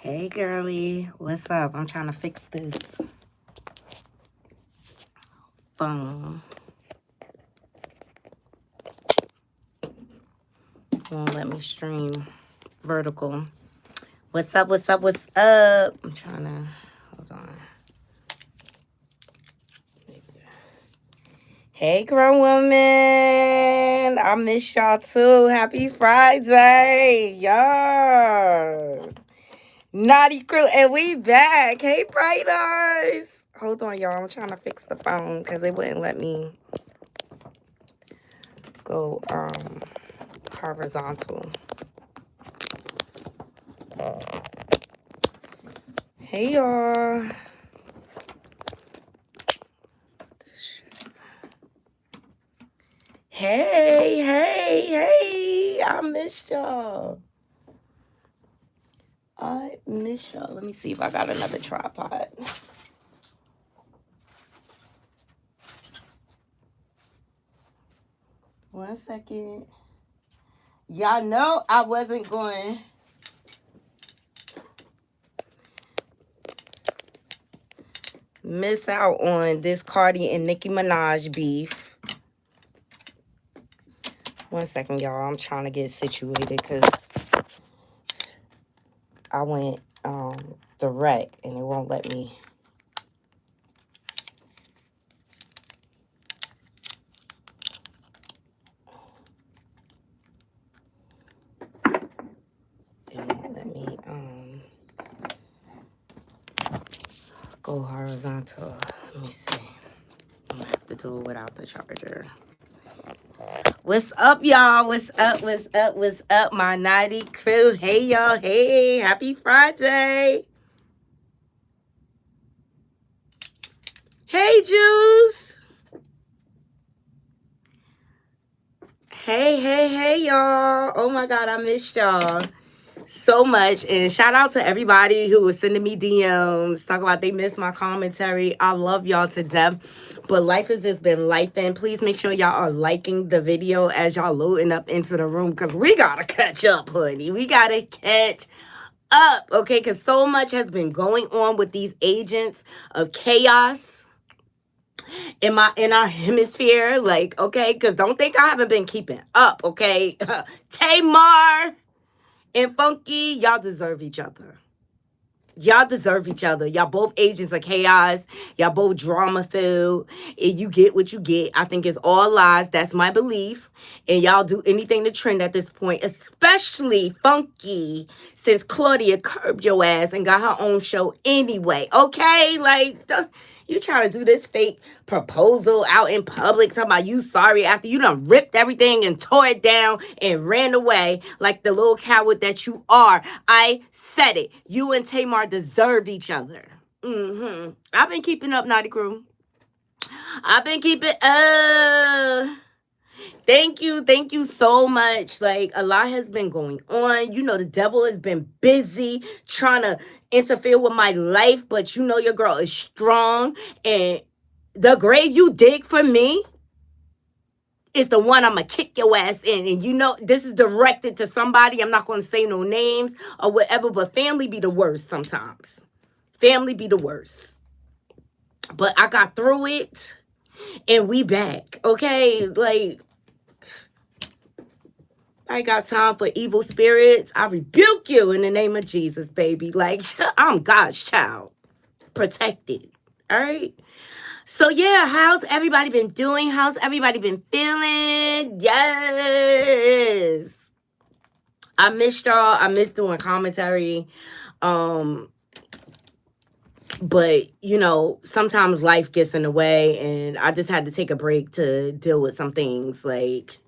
Hey, girly. What's up? I'm trying to fix this phone. Won't let me stream vertical. What's up? What's up? What's up? I'm trying to... Hold on. Hey, grown woman. I miss y'all, too. Happy Friday. Yes. Knotty crew. And we back. Hey, bright eyes. Hold on, y'all. I'm trying to fix the phone because they wouldn't let me go horizontal. Hey, y'all. Hey. I missed y'all. Let me see if I got another tripod. One second. Y'all know I wasn't going... miss out on this Cardi and Nicki Minaj beef. One second, y'all. I'm trying to get situated because I went direct and it won't let me. It won't let me go horizontal. Let me see. I'm gonna have to do it without the charger. What's up, y'all? What's up, my Knotty crew? Hey, y'all. Hey, happy Friday. Hey, Juice. Hey, y'all. Oh, my God, I missed y'all so much. And shout out to everybody who was sending me DMs, talk about they missed my commentary. I love y'all to death. But life has just been lifing. Please make sure y'all are liking the video as y'all loading up into the room because we got to catch up, honey. We got to catch up, okay? Because so much has been going on with these agents of chaos in our hemisphere. Like, okay? Because don't think I haven't been keeping up, okay? Tamar and Funky, y'all deserve each other. Y'all deserve each other. Y'all both agents of chaos. Y'all both drama filled. And you get what you get. I think it's all lies. That's my belief. And y'all do anything to trend at this point, especially Funky, since Claudia curbed your ass and got her own show anyway. Okay? Like, you trying to do this fake proposal out in public, talking about you sorry after you done ripped everything and tore it down and ran away like the little coward that you are. I said it. You and Tamar deserve each other. I've been keeping up, Knotty Crew. I've been keeping Thank you so much. Like, a lot has been going on. You know, the devil has been busy trying to interfere with my life, but you know your girl is strong. And the grave you dig for me is the one I'm going to kick your ass in. And you know, this is directed to somebody. I'm not going to say no names or whatever, but family be the worst sometimes. Family be the worst. But I got through it and we back, okay? Like, I ain't got time for evil spirits. I rebuke you in the name of Jesus, baby. Like, I'm God's child. Protected. All right? So, yeah, how's everybody been doing? How's everybody been feeling? Yes. I missed y'all. I missed doing commentary. But, you know, sometimes life gets in the way, and I just had to take a break to deal with some things, like,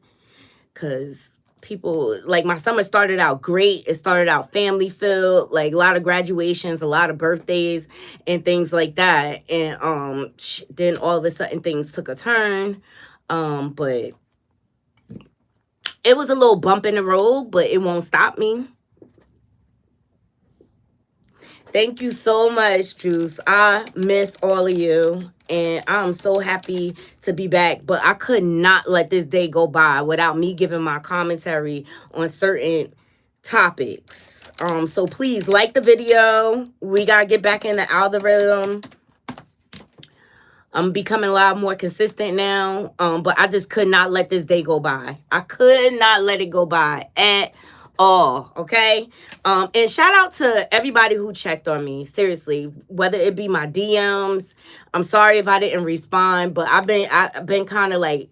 because people, like, my summer started out great. It started out family filled, like a lot of graduations, a lot of birthdays and things like that. And then all of a sudden things took a turn. But it was a little bump in the road, but it won't stop me. Thank you so much, Juice. I miss all of you. And I'm so happy to be back. But I could not let this day go by without me giving my commentary on certain topics. So please like the video. We gotta get back in the algorithm. I'm becoming a lot more consistent now. But I just could not let this day go by. I could not let it go by at all. Okay. And shout out to everybody who checked on me. Seriously, whether it be my DMs. I'm sorry if I didn't respond, but I've been kind of like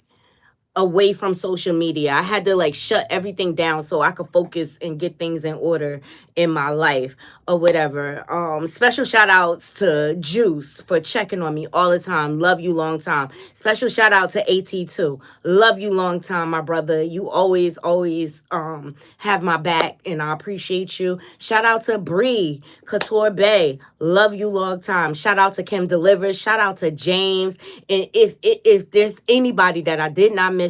away from social media. I had to like shut everything down so I could focus and get things in order in my life or whatever. Special shout outs to Juice for checking on me all the time. Love you long time. Special shout out to AT2. Love you long time, my brother. You always have my back and I appreciate you. Shout out to Bree, Couture Bay. Love you long time. Shout out to Kim Delivers. Shout out to James. And if there's anybody that I did not mention,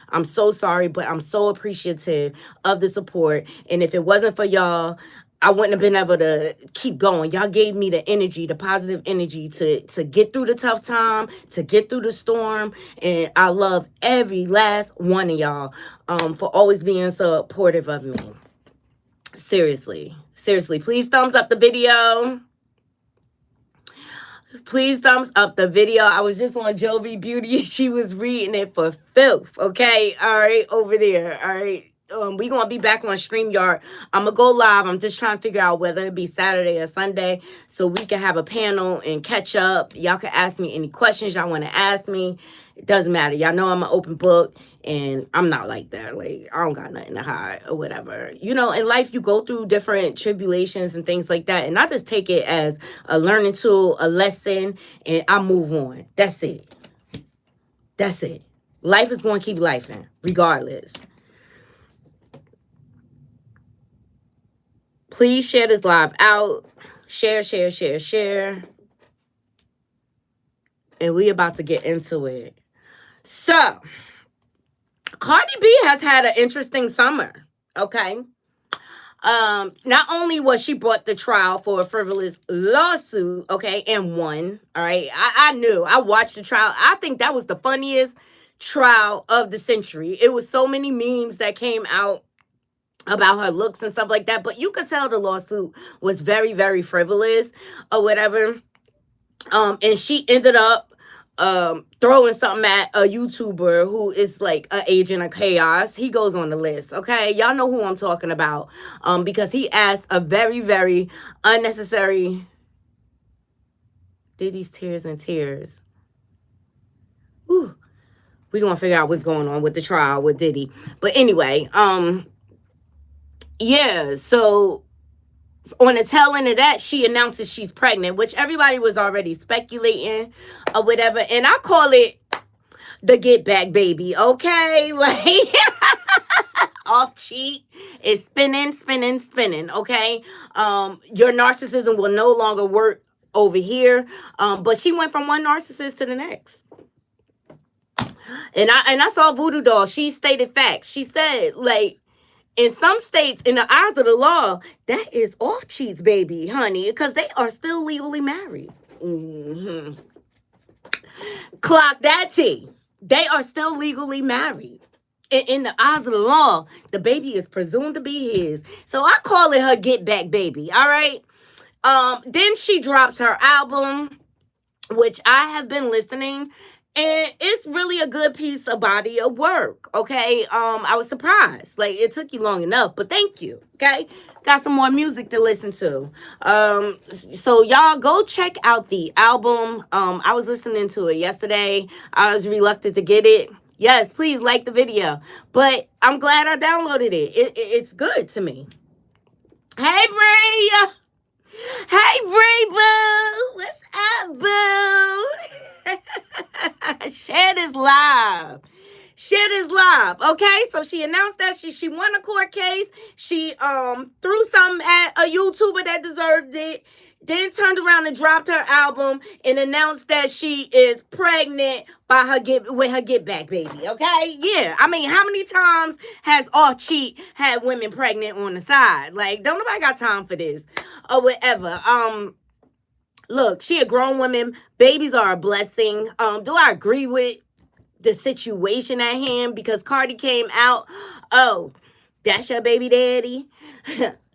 I'm so sorry, but I'm so appreciative of the support. And if it wasn't for y'all, I wouldn't have been able to keep going. Y'all gave me the energy, the positive energy to get through the tough time, to get through the storm. And I love every last one of y'all for always being supportive of me. Seriously. Please thumbs up the video. Please thumbs up the video. I was just on Jovi Beauty. She was reading it for filth. Okay. All right. Over there. All right. We gonna be back on StreamYard. I'm gonna go live. I'm just trying to figure out whether it be Saturday or Sunday so we can have a panel and catch up. Y'all can ask me any questions y'all want to ask me. It doesn't matter. Y'all know I'm an open book and I'm not like that. Like, I don't got nothing to hide or whatever. You know, in life you go through different tribulations and things like that. And I just take it as a learning tool, a lesson, and I move on. That's it. Life is going to keep lifing regardless. Please share this live out. Share. And we about to get into it. So, Cardi B has had an interesting summer. Okay. Not only was she brought the trial for a frivolous lawsuit, okay, and won. All right. I watched the trial. I think that was the funniest trial of the century. It was so many memes that came out about her looks and stuff like that, but you could tell the lawsuit was very, very frivolous or whatever. And she ended up throwing something at a YouTuber who is like an agent of chaos. He goes on the list. Okay, y'all know who I'm talking about. Because he asked a very, very unnecessary Diddy's tears and tears. Ooh, we gonna figure out what's going on with the trial with Diddy. But anyway, yeah, so on the tail end of that, she announces she's pregnant, which everybody was already speculating or whatever. And I call it the get back baby, okay? Like, off cheek is spinning, okay? Your narcissism will no longer work over here. But she went from one narcissist to the next. And I saw Voodoo Doll. She stated facts. She said, like, in some states, in the eyes of the law, that is off cheeks, baby, honey, because they are still legally married. Mm-hmm. Clock that T. They are still legally married. In the eyes of the law, the baby is presumed to be his. So I call it her get back baby, all right? Then she drops her album, which I have been listening. And it's really a good piece of body of work, okay? I was surprised. Like, it took you long enough, but thank you, okay? Got some more music to listen to. So y'all go check out the album. I was listening to it yesterday. I was reluctant to get it. Yes, please like the video. But I'm glad I downloaded it. It's good to me. Hey, Bree! Hey, Bree, boo! What's up, boo? Share this live. Okay? So she announced that she won a court case. She threw something at a YouTuber that deserved it. Then turned around and dropped her album and announced that she is pregnant with her get back baby. Okay? Yeah. I mean, how many times has Off Cheat had women pregnant on the side? Like, don't nobody got time for this or whatever. Look, she a grown woman. Babies are a blessing. Do I agree with the situation at hand? Because Cardi came out. Oh, That's your baby daddy.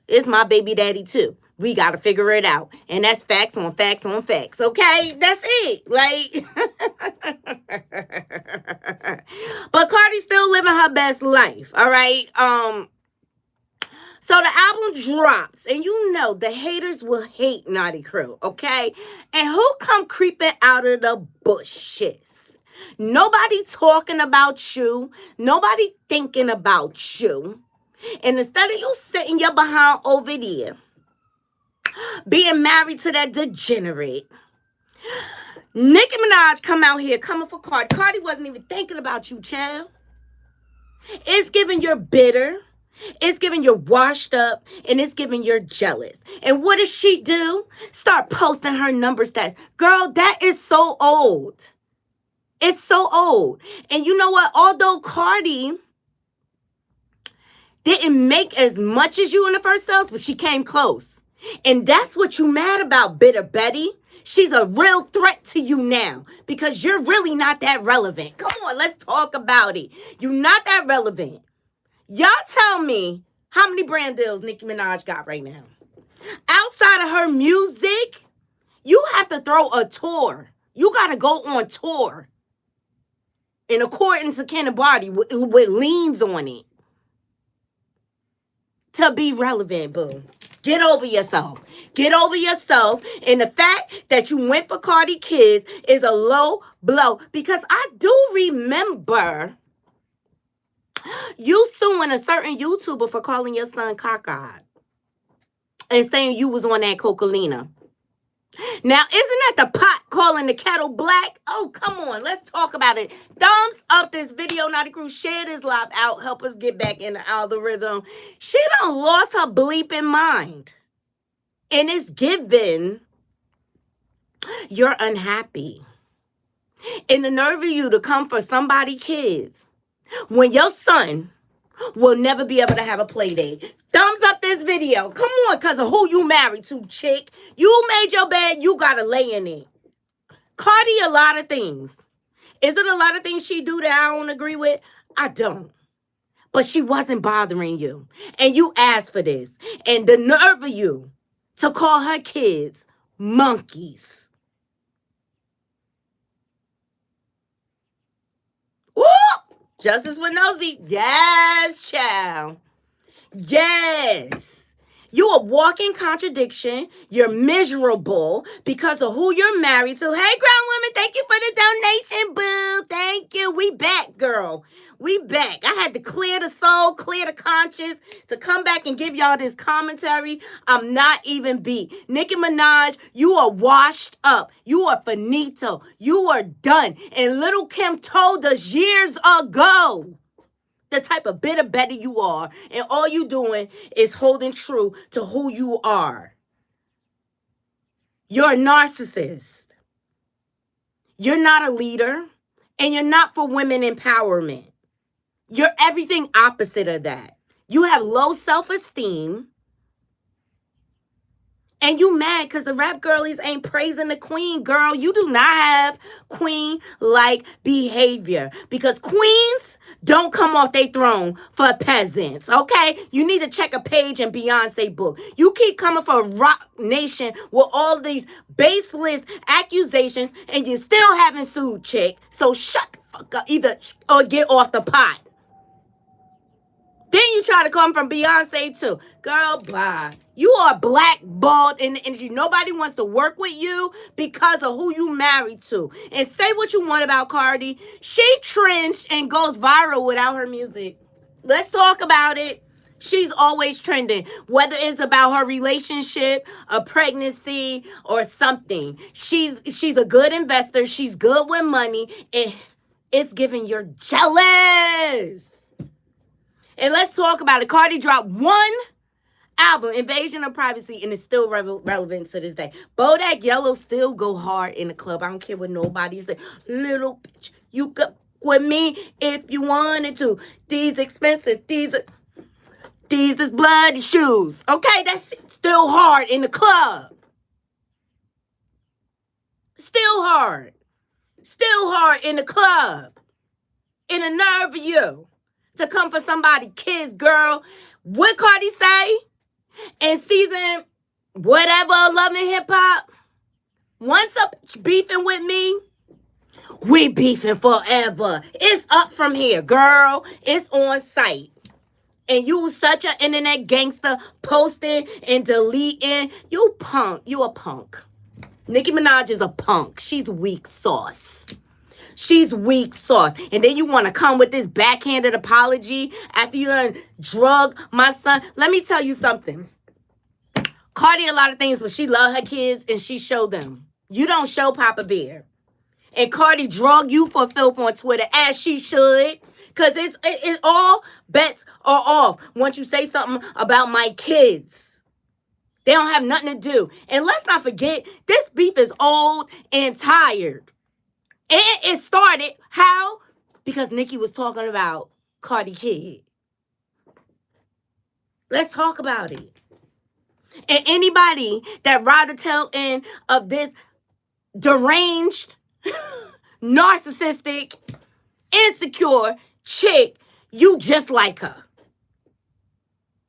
It's my baby daddy too. We got to figure it out. And that's facts on facts on facts. Okay? That's it. Like, but Cardi's still living her best life. All right? So the album drops, and you know the haters will hate Knotty Crew, okay? And who come creeping out of the bushes? Nobody talking about you. Nobody thinking about you. And instead of you sitting your behind over there, being married to that degenerate, Nicki Minaj come out here coming for Cardi. Cardi wasn't even thinking about you, child. It's giving you're bitter. It's giving you're washed up, and it's giving you're jealous. And what does she do? Start posting her number stats. Girl, that is so old. It's so old. And you know what? Although Cardi didn't make as much as you in the first sales, but she came close. And that's what you mad about, Bitter Betty. She's a real threat to you now because you're really not that relevant. Come on, let's talk about it. You're not that relevant. Y'all tell me how many brand deals Nicki Minaj got right now. Outside of her music, you have to throw a tour. You got to go on tour. In accordance to Ken Barty with leans on it. To be relevant, boo. Get over yourself. Get over yourself. And the fact that you went for Cardi Kids is a low blow. Because I do remember you suing a certain YouTuber for calling your son cockeyed and saying you was on that Coca-Lina. Now, isn't that the pot calling the kettle black? Oh, come on. Let's talk about it. Thumbs up this video. Knotty Crew, share this live out. Help us get back in the algorithm. She done lost her bleeping mind. And it's given you're unhappy. And the nerve of you to come for somebody kids when your son will never be able to have a play date. Thumbs up this video. Come on, because of who you married to, chick. You made your bed, you got to lay in it. Cardi, a lot of things. Is it a lot of things she do that I don't agree with? I don't. But she wasn't bothering you. And you asked for this. And the nerve of you to call her kids monkeys. Woo! Justice for Nosy. Yes, child. Yes. You a walking contradiction. You're miserable because of who you're married to. Hey, grown women, thank you for the donation, boo. Thank you. We back, girl. We back. I had to clear the soul, clear the conscience to come back and give y'all this commentary. I'm not even beat. Nicki Minaj, you are washed up. You are finito. You are done. And Little Kim told us years ago the type of bitter Betty you are, and all you doing is holding true to who you are. You're a narcissist. You're not a leader, and you're not for women empowerment. You're everything opposite of that. You have low self-esteem, and you mad because the rap girlies ain't praising the queen. Girl, you do not have queen-like behavior because queens don't come off their throne for peasants, okay? You need to check a page in Beyonce book. You keep coming for Rock Nation with all these baseless accusations and you still haven't sued, chick. So shut the fuck up either or get off the pot. Then you try to come from Beyonce too. Girl, bye. You are blackballed in the industry. Nobody wants to work with you because of who you married to. And say what you want about Cardi. She trends and goes viral without her music. Let's talk about it. She's always trending, whether it's about her relationship, a pregnancy, or something. She's a good investor. She's good with money. And it's giving you're jealous. And let's talk about it. Cardi dropped one album, Invasion of Privacy, and it's still relevant to this day. Bodak Yellow still go hard in the club. I don't care what nobody say. Little bitch, you could with me if you wanted to. These expensive, these is bloody shoes. Okay, that's still hard in the club. Still hard. Still hard in the club. In the nerve of you to come for somebody's kids, girl. What Cardi say in season whatever Love and Hip Hop? Once a beefing with me, we beefing forever. It's up from here, girl. It's on site. And you such an internet gangster posting and deleting. You punk. You a punk. Nicki Minaj is a punk. She's weak sauce. She's weak sauce. And then you want to come with this backhanded apology after you done drug my son. Let me tell you something. Cardi a lot of things, but she love her kids and she show them. You don't show Papa Bear. And Cardi drug you for filth on Twitter, as she should. Because it's all bets are off once you say something about my kids. They don't have nothing to do. And let's not forget, this beef is old and tired. And it started, how? Because Nicki was talking about Cardi kid. Let's talk about it. And anybody that ride the tail end of this deranged, narcissistic, insecure chick, you just like her.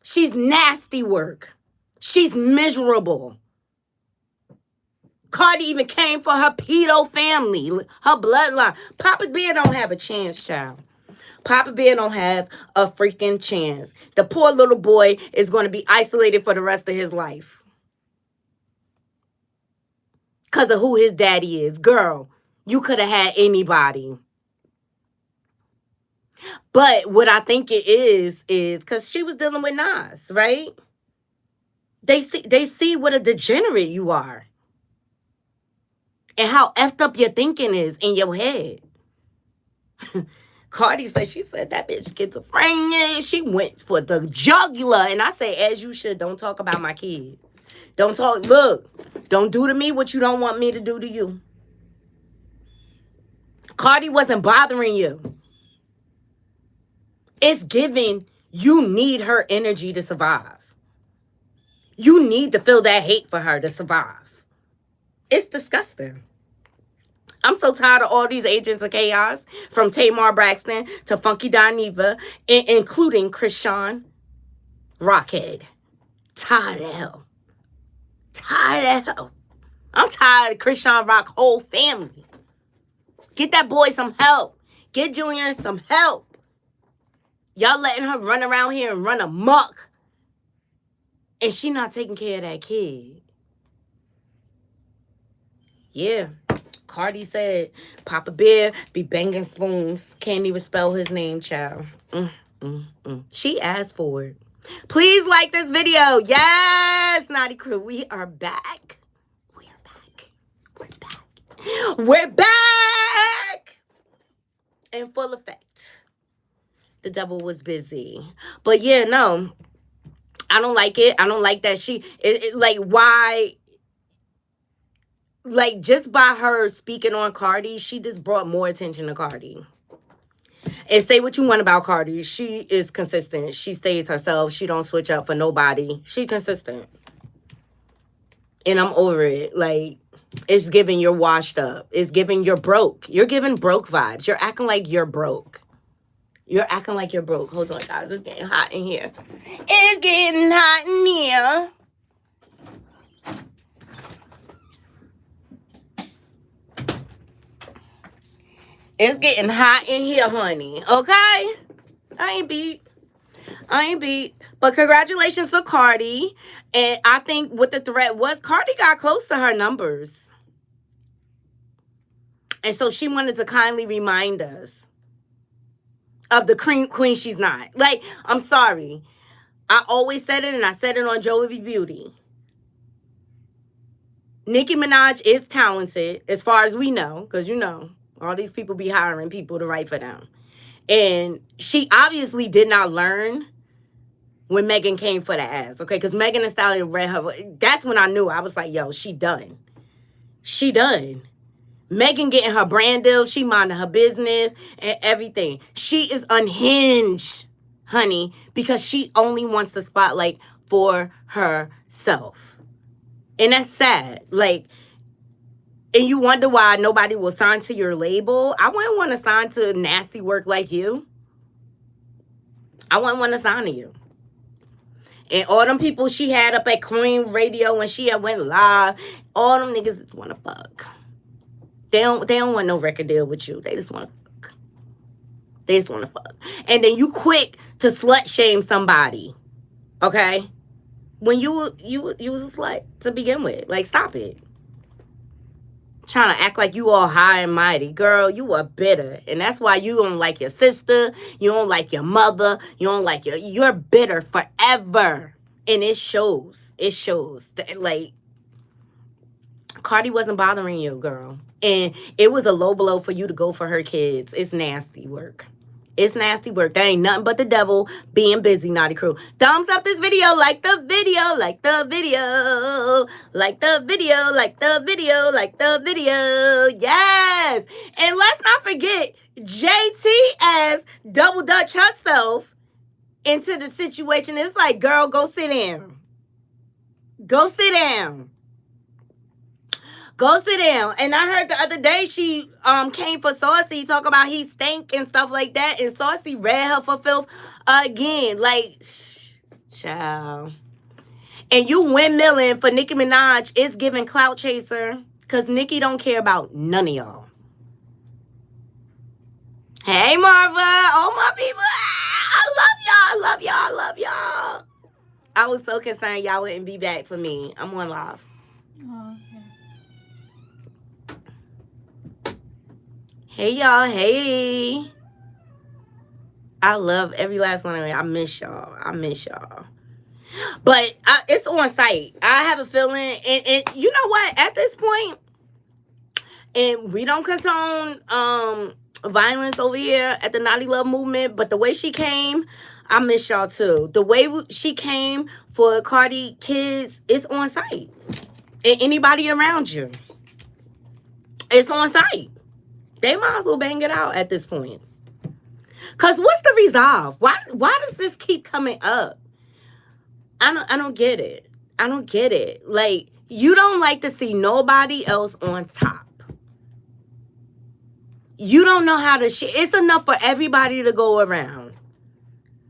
She's nasty work. She's miserable. Cardi even came for her pedo family, her bloodline. Papa Bear don't have a chance, child. Papa Bear don't have a freaking chance. The poor little boy is going to be isolated for the rest of his life. Because of who his daddy is. Girl, you could have had anybody. But what I think it is because she was dealing with Nas, right? They see what a degenerate you are. And how effed up your thinking is in your head. Cardi said, she said that bitch schizophrenia. She went for the jugular. And I say, as you should, don't talk about my kid. Don't talk, look, don't do to me what you don't want me to do to you. Cardi wasn't bothering you. It's giving, you need her energy to survive. You need to feel that hate for her to survive. It's disgusting. I'm so tired of all these agents of chaos, from Tamar Braxton to Funky Dineva, including Chrisean Rockhead. Tired of hell. Tired of hell. I'm tired of Chrisean Rock whole family. Get that boy some help. Get Junior some help. Y'all letting her run around here and run amok. And she not taking care of that kid. Yeah. Cardi said, Papa Bear be banging spoons. Can't even spell his name, child. She asked for it. Please like this video. Yes, Knotty Crew. We are back. We are back. We're back. We're back. In full effect. The devil was busy. But yeah, no. I don't like it. I don't like that she... like, why... Like, just by her speaking on Cardi, she just brought more attention to Cardi. And say what you want about Cardi. She is consistent. She stays herself. She don't switch up for nobody. She consistent. And I'm over it. Like, it's giving you're washed up. It's giving you're broke. You're giving broke vibes. You're acting like you're broke. You're acting like you're broke. Hold on, guys. It's getting hot in here. It's getting hot in here. It's getting hot in here, honey. Okay? I ain't beat. But congratulations to Cardi. And I think what the threat was, Cardi got close to her numbers. And so she wanted to kindly remind us of the queen she's not. Like, I'm sorry. I always said it, and I said it on Joey Beauty. Nicki Minaj is talented, as far as we know, because you know, all these people be hiring people to write for them. And she obviously did not learn when Megan came for the ass, okay? Because Megan Thee Stallion read her. That's when I knew. I was like, yo, she done. She done. Megan getting her brand deal. She minding her business and everything. She is unhinged, honey, because she only wants the spotlight for herself. And that's sad. Like, and you wonder why nobody will sign to your label. I wouldn't want to sign to nasty work like you. I wouldn't want to sign to you. And all them people she had up at Queen Radio when she had went live, all them niggas want to fuck. They don't want no record deal with you. They just want to fuck. They just want to fuck. And then you quick to slut shame somebody. Okay? When you was a slut to begin with. Like, stop it. Trying to act like you all high and mighty. Girl, you are bitter. And that's why you don't like your sister. You don't like your mother. You don't like you're bitter forever. And it shows. It shows. Like, Cardi wasn't bothering you, girl. And it was a low blow for you to go for her kids. It's nasty work. It's nasty work. That ain't nothing but the devil being busy, Knotty crew. Thumbs up this video, like the video, like the video, like the video, like the video, like the video. Yes. And let's not forget, JT as double dutch herself into the situation. It's like, girl, go sit down. Go sit down. Go sit down. And I heard the other day she came for Saucy, talk about he stank and stuff like that. And Saucy read her for filth again. Like, child. And you windmilling for Nicki Minaj. It's giving clout chaser. Because Nicki don't care about none of y'all. Hey, Marva. Oh, my people. I love y'all. I love y'all. I love y'all. I was so concerned y'all wouldn't be back for me. I'm on live. Oh, okay. Hey, y'all. Hey. I love every last one of you. I miss y'all. I miss y'all. But it's on site. I have a feeling. And you know what? At this point, and we don't condone violence over here at the Naughty Love movement. But the way she came, I miss y'all too. The way she came for Cardi kids, it's on site. And anybody around you, it's on site. They might as well bang it out at this point. Cause what's the resolve? Why does this keep coming up? I don't get it. I don't get it. Like, you don't like to see nobody else on top. You don't know how to it's enough for everybody to go around.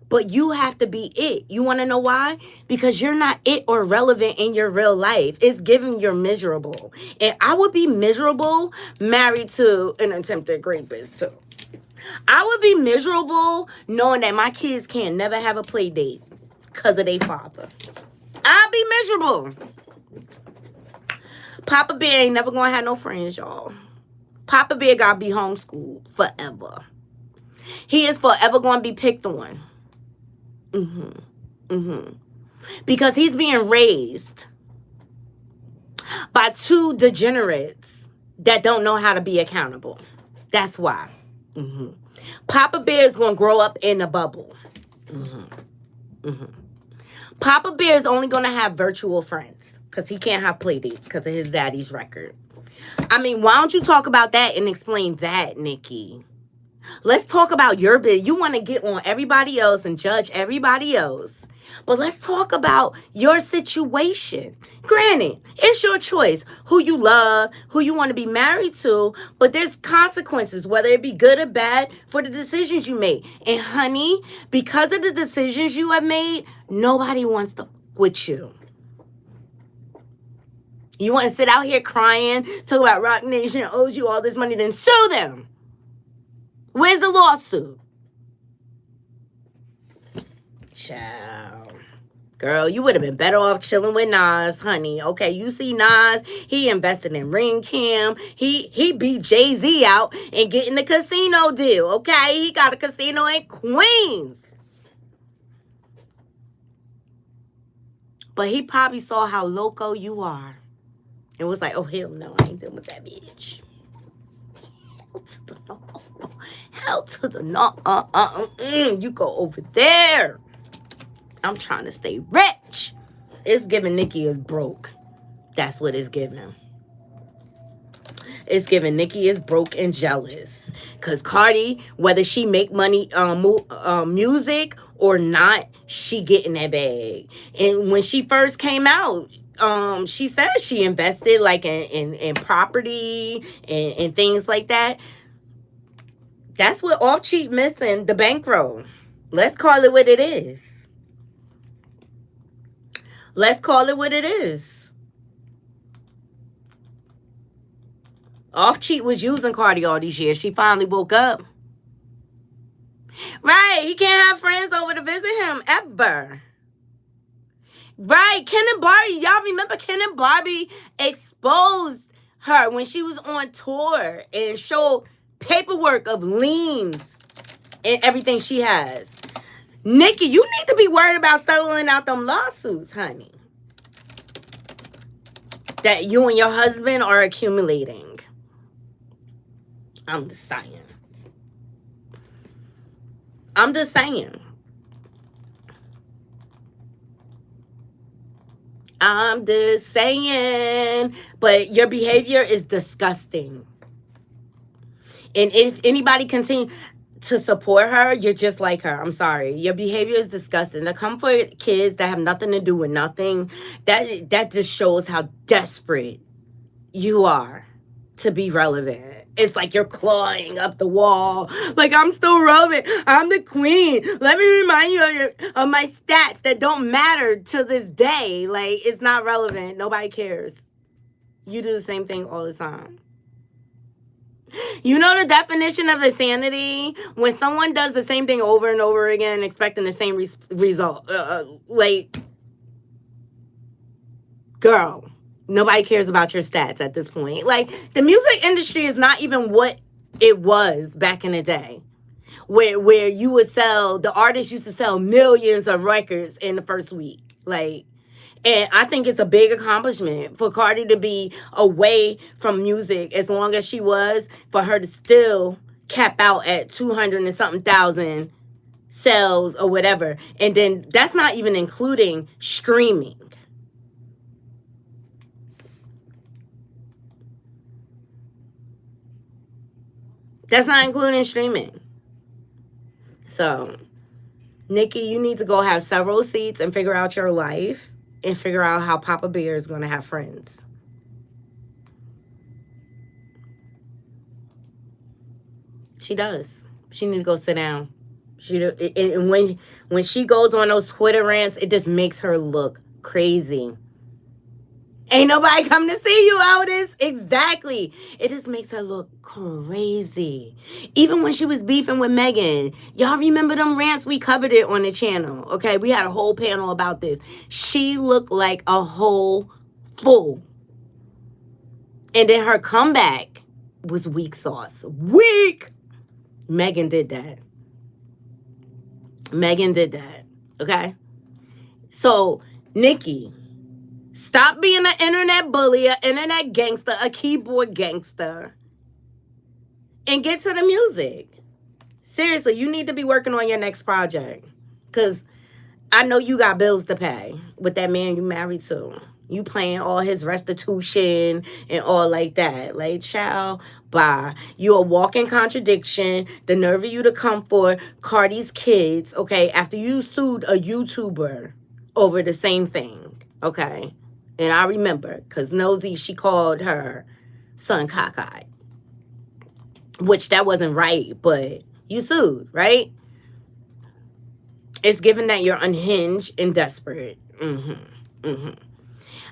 But you have to be it. You want to know why? Because you're not it or relevant in your real life. It's giving you're miserable. And I would be miserable married to an attempted rapist too. I would be miserable knowing that my kids can't never have a play date because of their father. I'd be miserable. Papa Bear ain't never going to have no friends, y'all. Papa Bear got to be homeschooled forever. He is forever going to be picked on. Because he's being raised by two degenerates that don't know how to be accountable. That's why. Papa Bear is going to grow up in a bubble. Papa Bear is only going to have virtual friends because he can't have play dates because of his daddy's record. I mean, why don't you talk about that and explain that, Nicki? Let's talk about your bit. You want to get on everybody else and judge everybody else. But let's talk about your situation. Granted, it's your choice who you love, who you want to be married to. But there's consequences, whether it be good or bad, for the decisions you make. And honey, because of the decisions you have made, nobody wants to fuck with you. You want to sit out here crying, talk about Rock Nation owes you all this money, then sue them. Where's the lawsuit? Child. Girl, you would have been better off chilling with Nas, honey. Okay, you see Nas, he invested in Ring Kim. He beat Jay-Z out and getting the casino deal, okay? He got a casino in Queens. But he probably saw how loco you are. And was like, oh, hell no, I ain't dealing with that bitch. Hell to the no. Hell to the no. You go over there. I'm trying to stay rich. It's giving Nicki is broke. That's what it's giving. It's giving Nicki is broke and jealous. Because Cardi, whether she make money music or not, she getting that bag. And when she first came out, she said she invested like in property and things like that. That's what Off Cheap missing, the bankroll. Let's call it what it is. Let's call it what it is. Off Cheat was using Cardi all these years. She finally woke up. Right. He can't have friends over to visit him ever. Right. Ken and Barbie. Y'all remember Ken and Barbie exposed her when she was on tour and showed paperwork of liens and everything she has. Nicki, you need to be worried about settling out them lawsuits, honey, that you and your husband are accumulating. I'm just saying. I'm just saying. I'm just saying. But your behavior is disgusting. And if anybody continues to support her, you're just like her. I'm sorry. Your behavior is disgusting. To come for kids that have nothing to do with nothing, that just shows how desperate you are to be relevant. It's like you're clawing up the wall. Like, I'm still relevant. I'm the queen. Let me remind you of my stats that don't matter to this day. Like, it's not relevant. Nobody cares. You do the same thing all the time. You know the definition of insanity? When someone does the same thing over and over again, expecting the same result. Like, girl, nobody cares about your stats at this point. Like, the music industry is not even what it was back in the day. Where you would sell, the artists used to sell millions of records in the first week. Like, and I think it's a big accomplishment for Cardi to be away from music as long as she was, for her to still cap out at 200 and something thousand sales or whatever. And then that's not even including streaming. That's not including streaming. So, Nicki, you need to go have several seats and figure out your life. And figure out how Papa Bear is going to have friends. She does. She need to go sit down. And when she goes on those Twitter rants, it just makes her look crazy. Ain't nobody come to see you, Otis. Exactly. It just makes her look crazy. Even when she was beefing with Megan. Y'all remember them rants? We covered it on the channel. Okay, we had a whole panel about this. She looked like a whole fool. And then her comeback was weak sauce. Weak! Megan did that. Megan did that. Okay? So, Nicki, stop being an internet bully, an internet gangster, a keyboard gangster, and get to the music. Seriously, you need to be working on your next project. Because I know you got bills to pay with that man you married to. You paying all his restitution and all like that. Like, child, bye. You a walking contradiction. The nerve of you to come for Cardi's kids, okay, after you sued a YouTuber over the same thing, okay? And I remember, because Nosy, she called her son cockeyed. Which that wasn't right, but you sued, right? It's given that you're unhinged and desperate.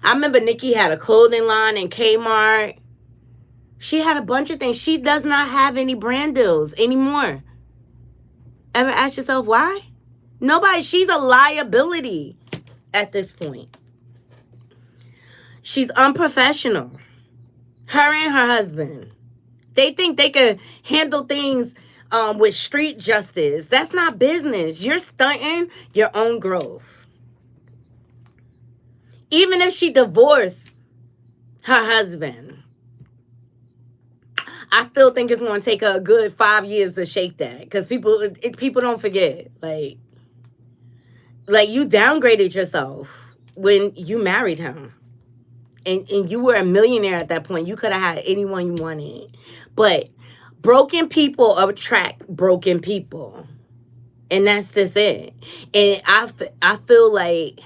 I remember Nicki had a clothing line in Kmart. She had a bunch of things. She does not have any brand deals anymore. Ever ask yourself why? Nobody. She's a liability at this point. She's unprofessional. Her and her husband. They think they can handle things with street justice. That's not business. You're stunting your own growth. Even if she divorced her husband, I still think it's going to take her a good 5 years to shake that. Because people don't forget. Like you downgraded yourself when you married him. And you were a millionaire at that point. You could have had anyone you wanted. But broken people attract broken people. And that's just it. And I feel like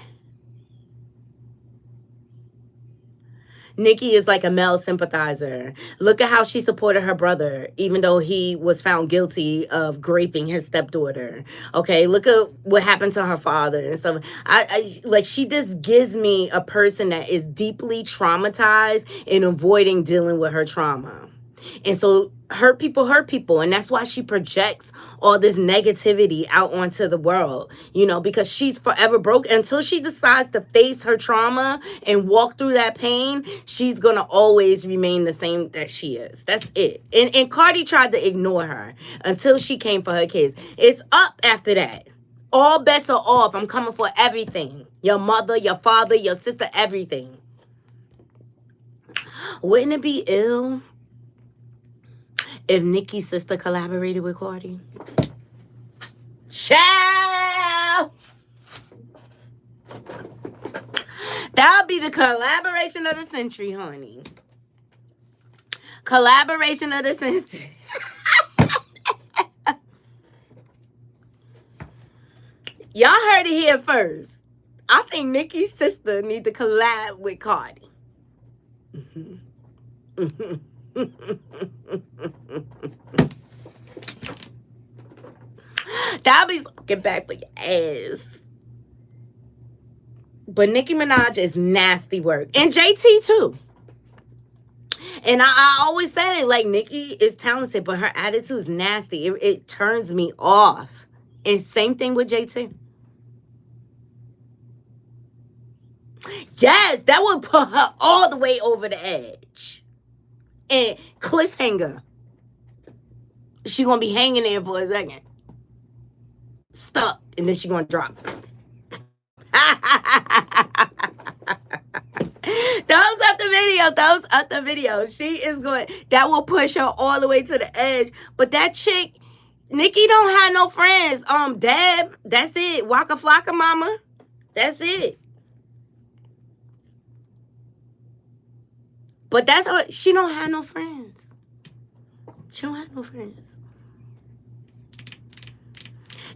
Nicki is like a male sympathizer. Look at how she supported her brother, even though he was found guilty of raping his stepdaughter. Okay, look at what happened to her father and stuff. I like she just gives me a person that is deeply traumatized and avoiding dealing with her trauma. And so hurt people. And that's why she projects all this negativity out onto the world, because she's forever broke until she decides to face her trauma and walk through that pain. She's going to always remain the same that she is. That's it. And Cardi tried to ignore her until she came for her kids. It's up after that. All bets are off. I'm coming for everything. Your mother, your father, your sister, everything. Wouldn't it be ill if Nicki's sister collaborated with Cardi? Ciao! That'll be the collaboration of the century, honey. Collaboration of the century. Y'all heard it here first. I think Nicki's sister need to collab with Cardi. That'll be get back for your ass. But Nicki Minaj is nasty work. And JT too. And I always say it, like, Nicki is talented, but her attitude is nasty. It turns me off. And same thing with JT. Yes, that would put her all the way over the edge. And cliffhanger. She gonna be hanging there for a second. Stuck. And then she gonna drop. Thumbs up the video. Thumbs up the video. She is going. That will push her all the way to the edge. But that chick, Nicki don't have no friends. Deb, that's it. Waka Flocka mama. That's it. But that's her. She don't have no friends. She don't have no friends.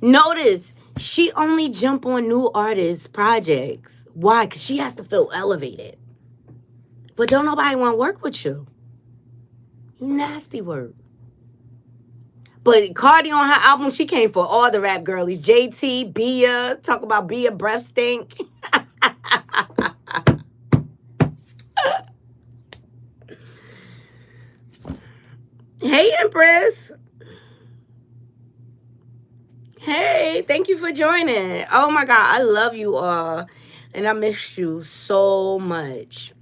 Notice, she only jump on new artists' projects. Why? Because she has to feel elevated. But don't nobody want to work with you. You nasty work. But Cardi on her album, she came for all the rap girlies. JT, Bia, talk about Bia breath stink. Hey, Empress. Hey, thank you for joining. Oh my God, I love you all. And I missed you so much.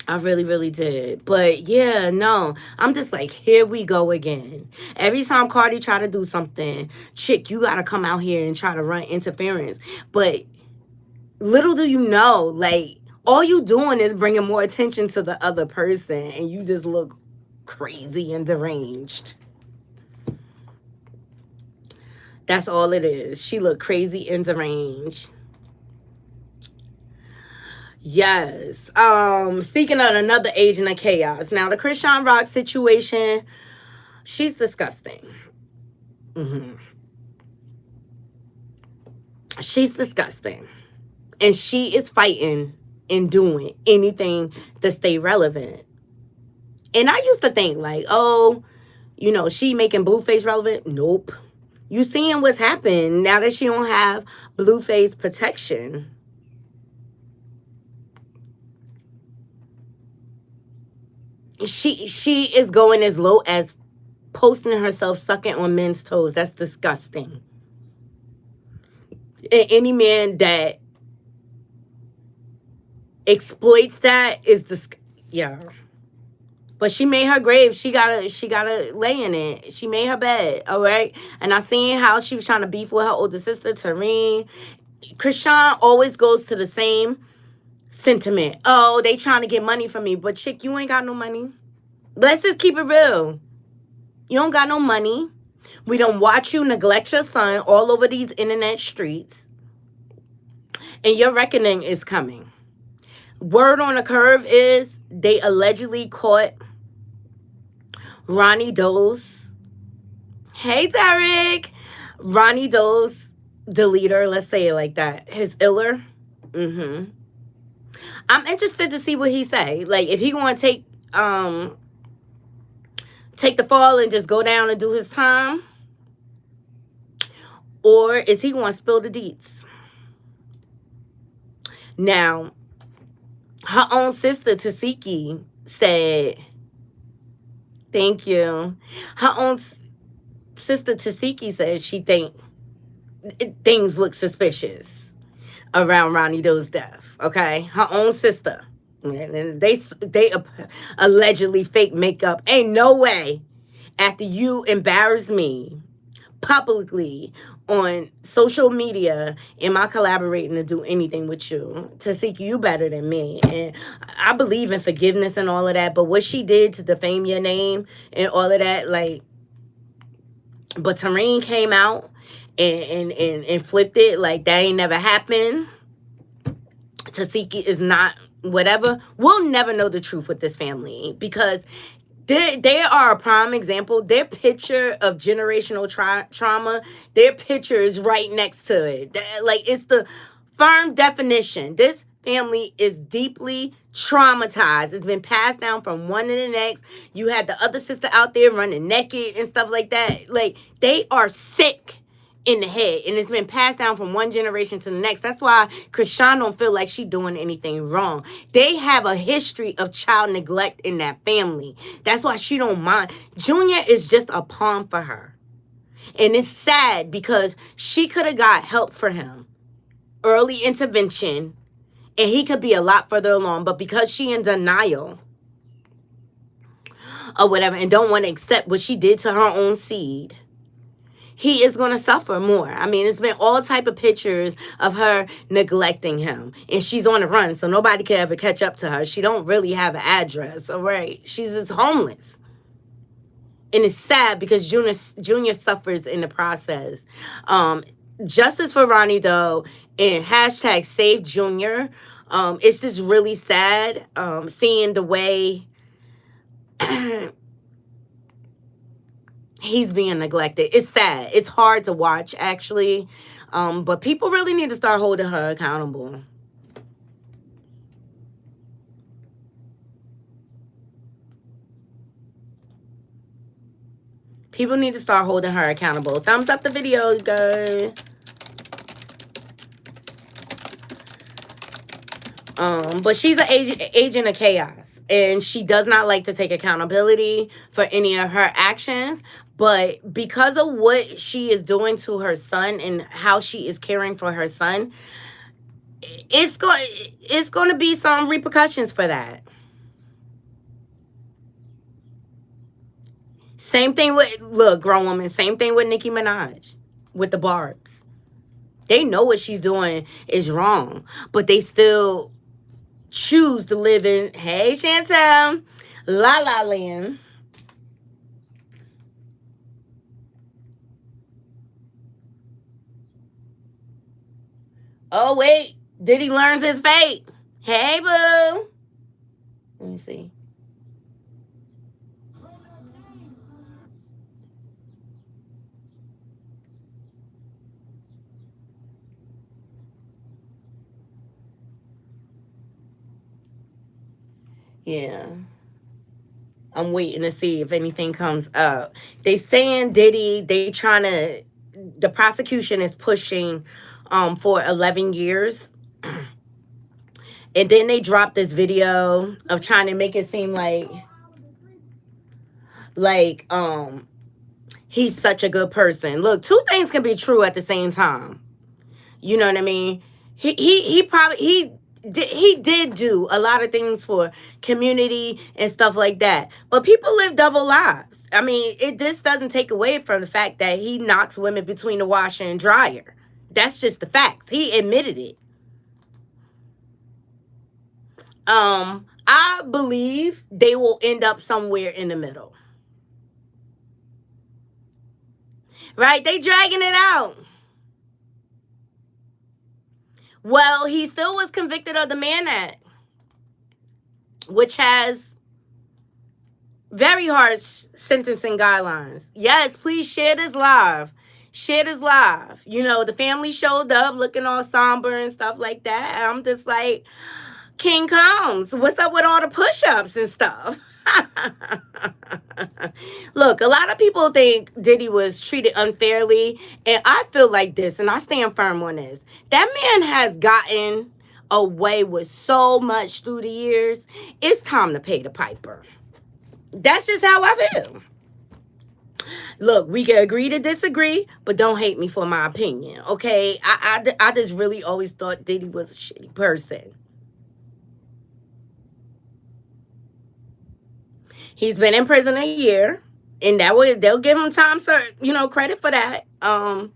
I really, really did. But yeah, no. I'm just like, here we go again. Every time Cardi try to do something, chick, you got to come out here and try to run interference. But little do you know, like, all you doing is bringing more attention to the other person. And you just look crazy and deranged. That's all it is. She looked crazy and deranged. Yes. Speaking of another agent of chaos. Now, the Chrisean Rock situation, she's disgusting. She's disgusting. And she is fighting and doing anything to stay relevant. And I used to think, like, oh, she making Blueface relevant? Nope. You seeing what's happened now that she don't have Blueface protection. She is going as low as posting herself sucking on men's toes. That's disgusting. And any man that exploits that is yeah. But she made her grave. She gotta lay in it. She made her bed, all right? And I seen how she was trying to beef with her older sister, Tareen. Chrisean always goes to the same sentiment. Oh, they trying to get money from me. But chick, you ain't got no money. Let's just keep it real. You don't got no money. We don't watch you neglect your son all over these internet streets. And your reckoning is coming. Word on the curve is they allegedly caught Ronnie Doe's. Hey, Derek. Ronnie Doe's, the leader, let's say it like that. His iller. I'm interested to see what he say. Like, if he gonna take the fall and just go down and do his time, or is he gonna spill the deets? Now, her own sister Tasiki said, "Thank you." Her own sister Tasiki said she think things look suspicious around Ronnie Doe's death. Okay, her own sister. And they allegedly fake makeup. Ain't no way. After you embarrassed me publicly on social media, am I collaborating to do anything with you? To seek you better than me. And I believe in forgiveness and all of that. But what she did to defame your name and all of that, like, but Tareen came out and flipped it like that ain't never happened. Tasiki is not whatever. We'll never know the truth with this family because they are a prime example. Their picture of generational trauma, their picture is right next to it. Like, it's the firm definition. This family is deeply traumatized. It's been passed down from one to the next. You had the other sister out there running naked and stuff like that. Like, they are sick in the head, and it's been passed down from one generation to the next. That's why Chrisean don't feel like she doing anything wrong. They have a history of child neglect in that family. That's why she don't mind. Junior is just a pawn for her, and it's sad because she could have got help for him, early intervention, and he could be a lot further along. But because she in denial or whatever and don't want to accept what she did to her own seed, he is going to suffer more. I mean, it's been all type of pictures of her neglecting him. And she's on the run, so nobody can ever catch up to her. She don't really have an address, all right? She's just homeless. And it's sad because Junior suffers in the process. Justice for Ronnie Doe and hashtag Save Junior. It's just really sad seeing the way he's being neglected. It's sad. It's hard to watch, actually. But people really need to start holding her accountable. People need to start holding her accountable. Thumbs up the video, you guys. But she's an agent of chaos. And she does not like to take accountability for any of her actions. But because of what she is doing to her son and how she is caring for her son, it's going to be some repercussions for that. Same thing with, look, grown woman, same thing with Nicki Minaj with the barbs. They know what she's doing is wrong, but they still choose to live in, hey, Chantel, La La Land. Oh, wait. Diddy learns his fate. Hey, boo. Let me see. Yeah. I'm waiting to see if anything comes up. They saying Diddy, the prosecution is pushing for 11 years. And then they dropped this video of trying to make it seem like he's such a good person. Look, two things can be true at the same time. You know what I mean? He did do a lot of things for community and stuff like that. But people live double lives. I mean, this doesn't take away from the fact that he knocks women between the washer and dryer. That's just the facts. He admitted it. I believe they will end up somewhere in the middle. Right? They dragging it out. Well, he still was convicted of the Mann Act, which has very harsh sentencing guidelines. Yes, please share this live. Share this live. You know, the family showed up looking all somber and stuff like that. I'm just like, King comes. What's up with all the push-ups and stuff? Look, a lot of people think Diddy was treated unfairly, and I feel like this, and I stand firm on this. That man has gotten away with so much through the years. It's time to pay the piper. That's just how I feel. Look, we can agree to disagree, but don't hate me for my opinion, okay? I just really always thought Diddy was a shitty person. He's been in prison a year, and they'll give him time, credit for that. I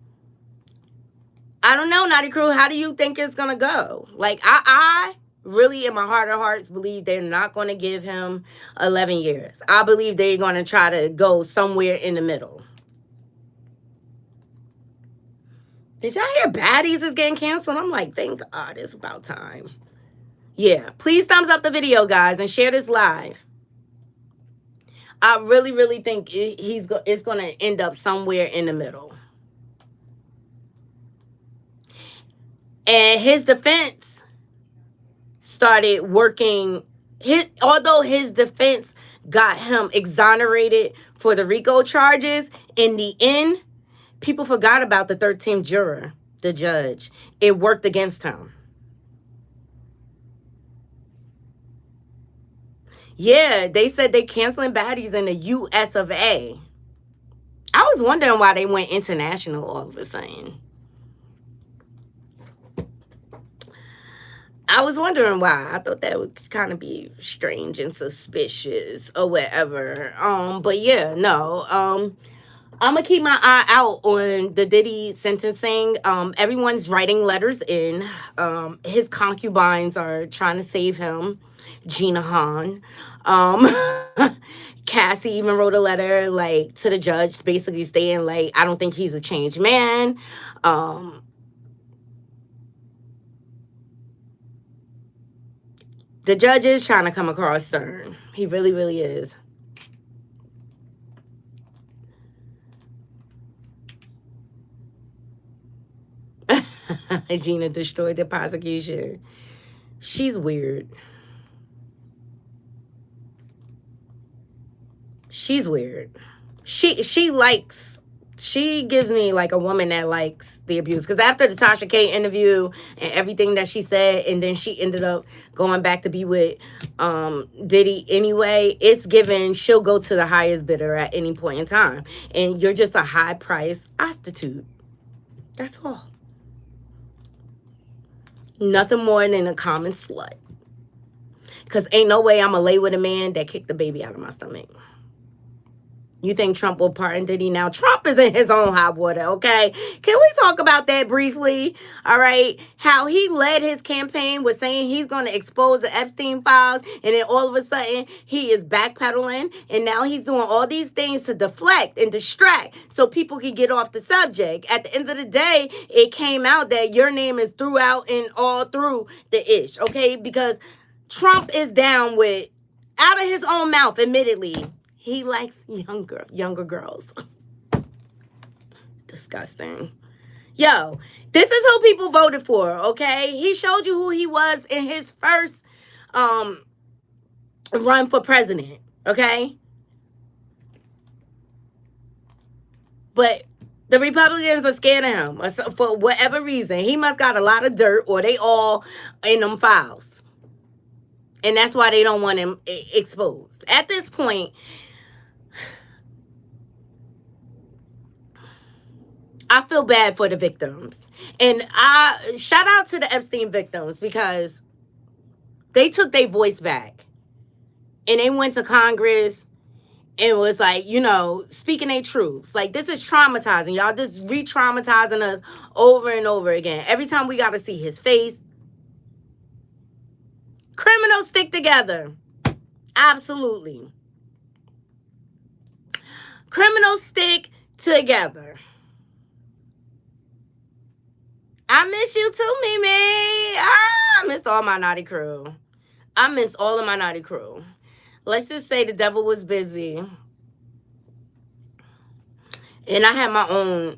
don't know, Knotty Crew. How do you think it's gonna go? Like, I really, in my heart of hearts, believe they're not gonna give him 11 years. I believe they're gonna try to go somewhere in the middle. Did y'all hear Baddies is getting canceled? I'm like, thank God, it's about time. Yeah, please thumbs up the video, guys, and share this live. I really, really think it's going to end up somewhere in the middle. And his defense started working. Although his defense got him exonerated for the RICO charges, in the end, people forgot about the 13th juror, the judge. It worked against him. Yeah, they said they canceling Baddies in the US of A. I was wondering why they went international all of a sudden. I was wondering why. I thought that would kind of be strange and suspicious or whatever. But yeah, no. I'm gonna keep my eye out on the Diddy sentencing. Everyone's writing letters in. His concubines are trying to save him. Gina Han. Cassie even wrote a letter like to the judge, basically saying like, I don't think he's a changed man. The judge is trying to come across stern. He really, really is. Gina destroyed the prosecution. She's weird. She's weird. She gives me like a woman that likes the abuse. Because after the Tasha K interview and everything that she said, and then she ended up going back to be with Diddy anyway, it's given she'll go to the highest bidder at any point in time. And you're just a high-priced prostitute. That's all. Nothing more than a common slut. Because ain't no way I'm going to lay with a man that kicked the baby out of my stomach. You think Trump will pardon Diddy now? Trump is in his own hot water, okay? Can we talk about that briefly? All right? How he led his campaign with saying he's going to expose the Epstein files, and then all of a sudden he is backpedaling, and now he's doing all these things to deflect and distract so people can get off the subject. At the end of the day, it came out that your name is throughout and all through the ish, okay? Because Trump is down with, out of his own mouth, admittedly, he likes younger girls. Disgusting. Yo, this is who people voted for, okay? He showed you who he was in his first run for president, okay? But the Republicans are scared of him for whatever reason. He must got a lot of dirt, or they all in them files. And that's why they don't want him exposed. At this point, I feel bad for the victims. And I shout out to the Epstein victims, because they took their voice back. And they went to Congress and was like, speaking their truths. Like, this is traumatizing. Y'all just re-traumatizing us over and over again. Every time we got to see his face. Criminals stick together. Absolutely. Criminals stick together. I miss you too, Mimi. I miss all my naughty crew. I miss all of my naughty crew. Let's just say the devil was busy. And I had my own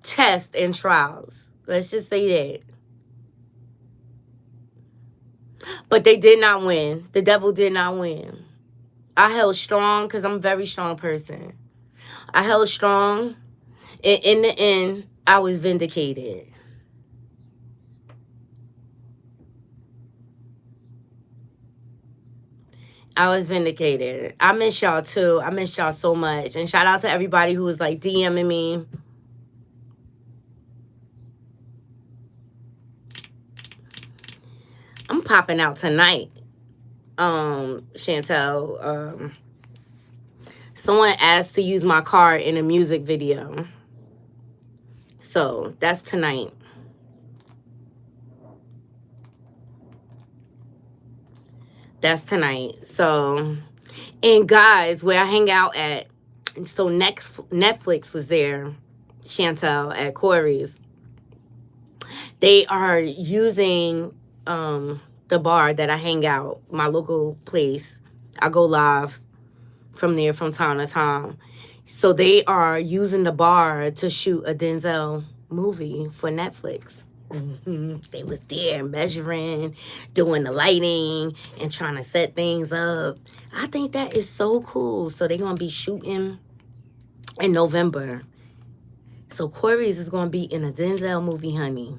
tests and trials. Let's just say that. But they did not win. The devil did not win. I held strong because I'm a very strong person. I held strong. And in the end, I was vindicated. I was vindicated. I miss y'all too. I miss y'all so much. And shout out to everybody who was like DMing me. I'm popping out tonight. Chantel, someone asked to use my car in a music video. So that's tonight. That's tonight. So, and guys, where I hang out at, so Netflix was there, Chantel, at Corey's. They are using the bar that I hang out, my local place. I go live from there from time to time. So they are using the bar to shoot a Denzel movie for Netflix. They was there measuring, doing the lighting, and trying to set things up. I think that is so cool. So they're going to be shooting in November. So Corey's is going to be in a Denzel movie, honey.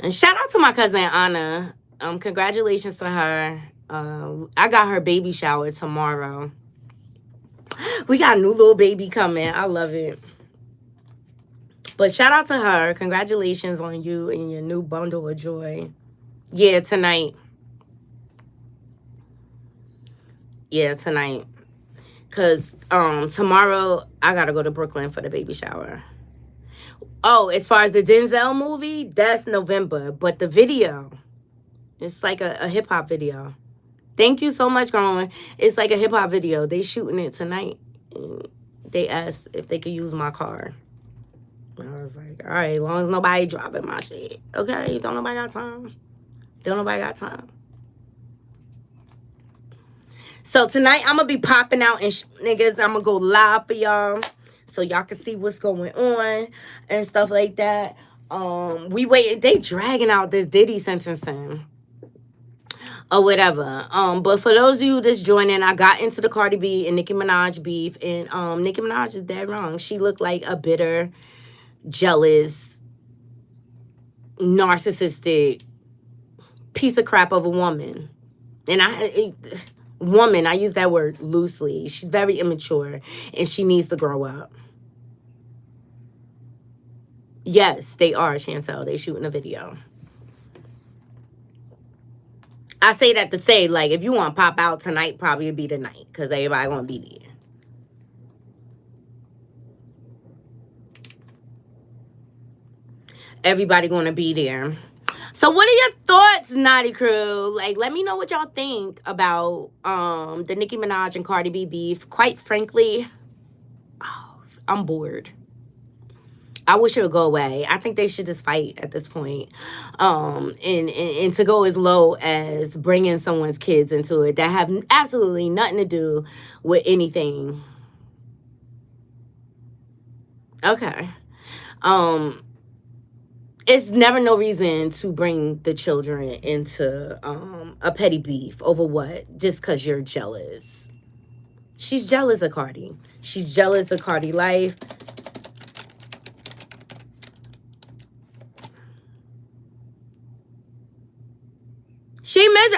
And shout out to my cousin Anna. Congratulations to her. I got her baby shower tomorrow. We got a new little baby coming. I love it. But shout out to her. Congratulations on you and your new bundle of joy. Yeah, tonight. Yeah, tonight. Because tomorrow I got to go to Brooklyn for the baby shower. Oh, as far as the Denzel movie, that's November. But the video, it's like a hip-hop video. Thank you so much, Colin. It's like a hip-hop video. They shooting it tonight. And they asked if they could use my car. I was like, all right, as long as nobody dropping my shit. Okay, don't nobody got time. Don't nobody got time. So tonight, I'm going to be popping out and niggas. I'm going to go live for y'all. So y'all can see what's going on and stuff like that. We waiting. They dragging out this Diddy sentencing. Or whatever. But for those of you that's joining, I got into the Cardi B and Nicki Minaj beef. And Nicki Minaj is dead wrong. She looked like a bitter, jealous, narcissistic piece of crap of a woman. And woman, I use that word loosely. She's very immature. And she needs to grow up. Yes, they are, Chantel. They shooting a video. I say that to say, like, if you want to pop out tonight, probably it'll be the night. Because everybody going to be there. Everybody going to be there. So what are your thoughts, Knotty Crew? Like, let me know what y'all think about the Nicki Minaj and Cardi B beef. Quite frankly, I'm bored. I wish it would go away. I think they should just fight at this point. And to go as low as bringing someone's kids into it that have absolutely nothing to do with anything. Okay. It's never no reason to bring the children into a petty beef over what? Just because you're jealous. She's jealous of Cardi. She's jealous of Cardi life.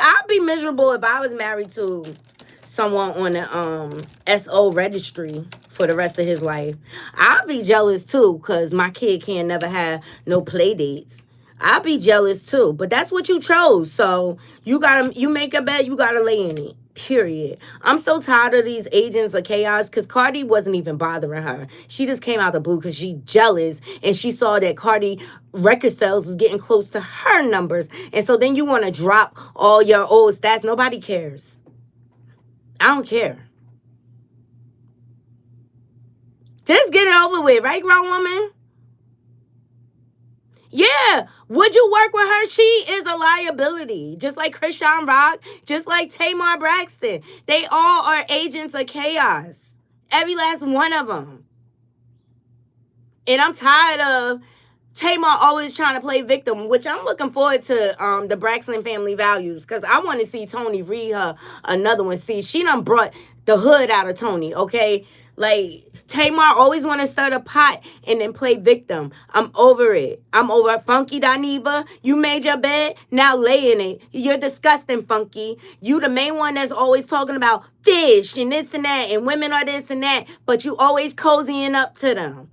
I'd be miserable if I was married to someone on the SO registry for the rest of his life. I'd be jealous too, because my kid can't never have no play dates. I'd be jealous too, but that's what you chose. So you make a bed, you gotta lay in it. Period. I'm so tired of these agents of chaos because Cardi wasn't even bothering her. She just came out the blue because she jealous and she saw that Cardi record sales was getting close to her numbers. And so then you want to drop all your old stats. Nobody cares. I don't care. Just get it over with, right, grown woman? Yeah, would you work with her? She is a liability. Just like Chrisean Rock, just like Tamar Braxton. They all are agents of chaos. Every last one of them. And I'm tired of Tamar always trying to play victim, which I'm looking forward to the Braxton Family Values, because I want to see Tony read her another one. See, she done brought the hood out of Tony, okay? Like, Tamar always want to stir the pot and then play victim. I'm over it. I'm over Funky Dineva. You made your bed, now lay in it. You're disgusting, Funky. You the main one that's always talking about fish and this and that, and women are this and that, but you always cozying up to them.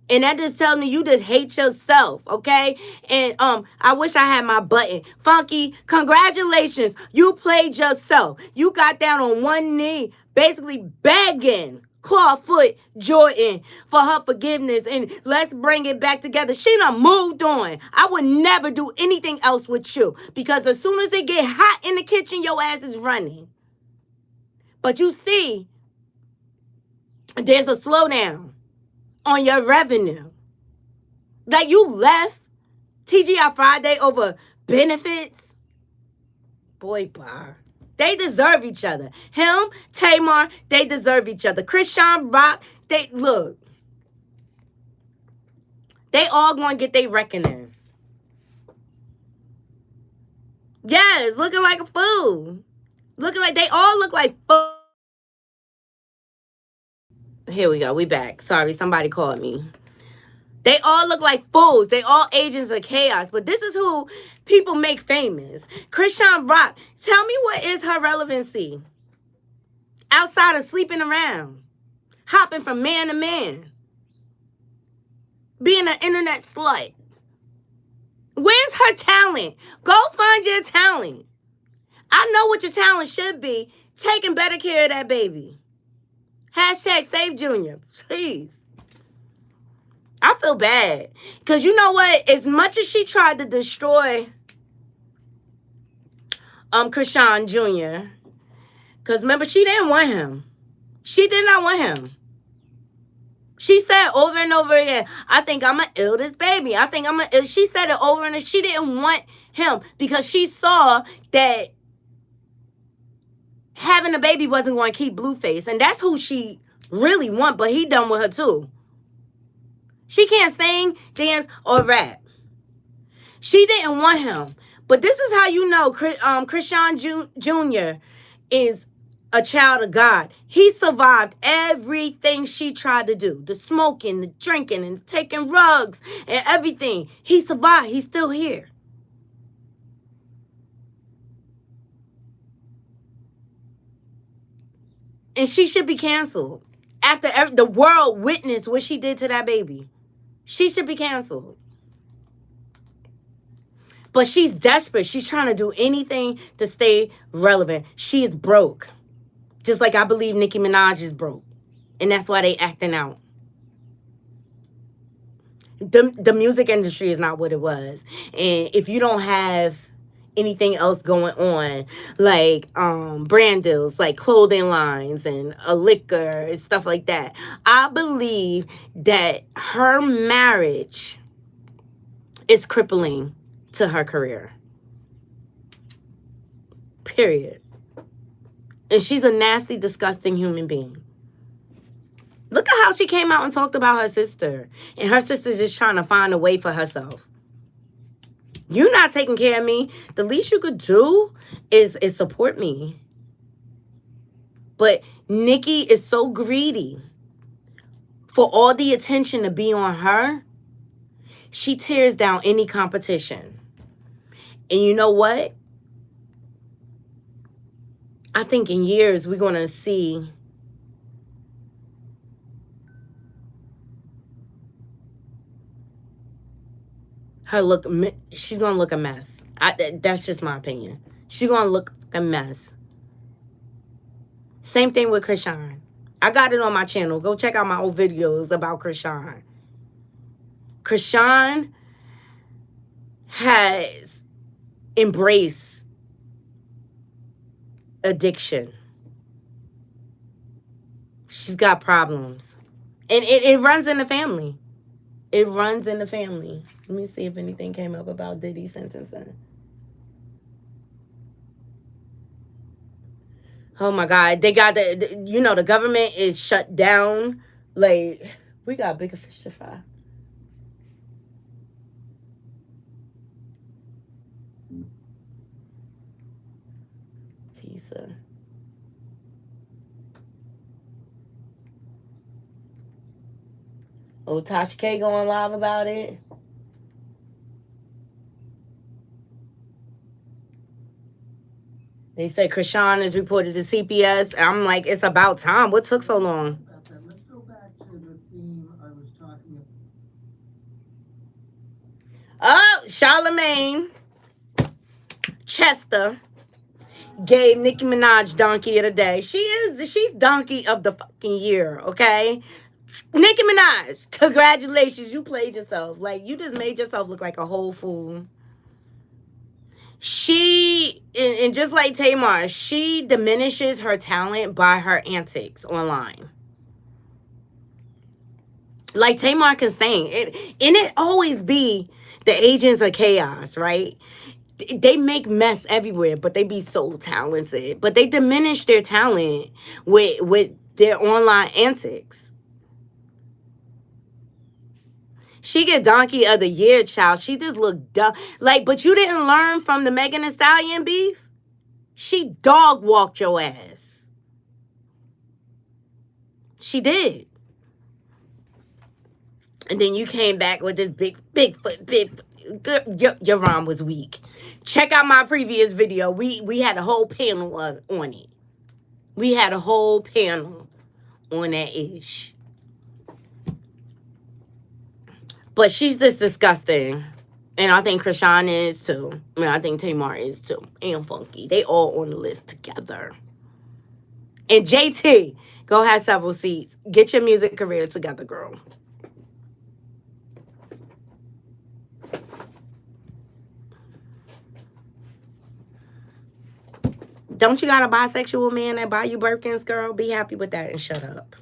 And that just tells me you just hate yourself, okay? And I wish I had my button. Funky, congratulations. You played yourself. You got down on one knee, basically begging Clawfoot Jordan for her forgiveness. And let's bring it back together. She done moved on. I would never do anything else with you. Because as soon as it get hot in the kitchen, your ass is running. But you see, there's a slowdown on your revenue. Like, you left TGI Friday over benefits. Boy, bar. They deserve each other. Him, Tamar, they deserve each other. Chrisean, Rock, they, look. They all going to get their reckoning. Yes, looking like a fool. Looking like, they all look like fools. Here we go. We back. Sorry, somebody called me. They all look like fools. They all agents of chaos. But this is who people make famous. Chrisean Rock. Tell me, what is her relevancy? Outside of sleeping around. Hopping from man to man. Being an internet slut. Where's her talent? Go find your talent. I know what your talent should be. Taking better care of that baby. Hashtag save Junior. Please. I feel bad. Because you know what? As much as she tried to destroy Chrisean Jr., because remember, she didn't want him. She did not want him. She said over and over again, I think I'm going to ill this baby. I think I'm going to ill. She said it over and over. She didn't want him because she saw that having a baby wasn't going to keep Blueface. And that's who she really want, but he done with her too. She can't sing, dance, or rap. She didn't want him. But this is how you know Chrisean Jr. is a child of God. He survived everything she tried to do. The smoking, the drinking, and taking drugs, and everything. He survived. He's still here. And she should be canceled. After the world witnessed what she did to that baby. She should be canceled. But she's desperate. She's trying to do anything to stay relevant. She is broke. Just like I believe Nicki Minaj is broke. And that's why they acting out. The music industry is not what it was. And if you don't have anything else going on, like brand deals, like clothing lines and a liquor and stuff like that, I believe that her marriage is crippling to her career. Period. And she's a nasty, disgusting human being. Look at how she came out and talked about her sister. And her sister's just trying to find a way for herself. You're not taking care of me. The least you could do is support me. But Nicki is so greedy for all the attention to be on her. She tears down any competition. And you know what? I think in years we're going to see her look, she's going to look a mess. That's just my opinion. She's going to look a mess. Same thing with Chrisean. I got it on my channel. Go check out my old videos about Chrisean. Chrisean has embraced addiction. She's got problems. And it runs in the family. It runs in the family. Let me see if anything came up about Diddy sentencing. Oh my God. They got the government is shut down. Like, we got bigger fish to fry. Tisa. Oh, Tasha K going live about it. They say Chrisean is reported to CPS. I'm like, it's about time. What took so long? Let's go back to the theme I was talking about. Oh, Charlemagne Chester gave Nicki Minaj Donkey of the Day. She's Donkey of the fucking year, okay? Nicki Minaj, congratulations. You played yourself. Like, you just made yourself look like a whole fool. And just like Tamar, she diminishes her talent by her antics online. Like Tamar can sing. It always be the agents of chaos, right? They make mess everywhere, but they be so talented. But they diminish their talent with their online antics. She get Donkey of the Year, child. She just look dumb. Like, but you didn't learn from the Megan Thee Stallion beef? She dog walked your ass. She did. And then you came back with this big foot. Your rhyme was weak. Check out my previous video. We had a whole panel on it. We had a whole panel on that ish. But she's just disgusting. And I think Chrisean is too. I mean, I think Tamar is too. And Funky. They all on the list together. And JT, go have several seats. Get your music career together, girl. Don't you got a bisexual man that buy you Birkins, girl? Be happy with that and shut up.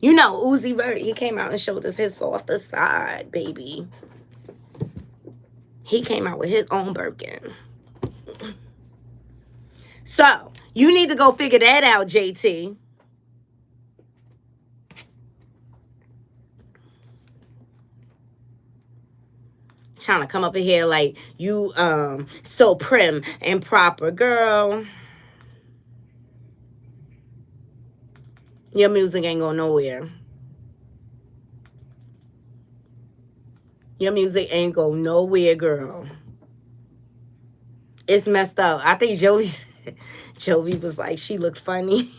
You know, Uzi Vert, he came out and showed us his softer side, baby. He came out with his own Birkin. So, you need to go figure that out, JT. Trying to come up in here like you so prim and proper, girl. Your music ain't going nowhere. Your music ain't go nowhere, girl. It's messed up. I think Joey was like, she looked funny.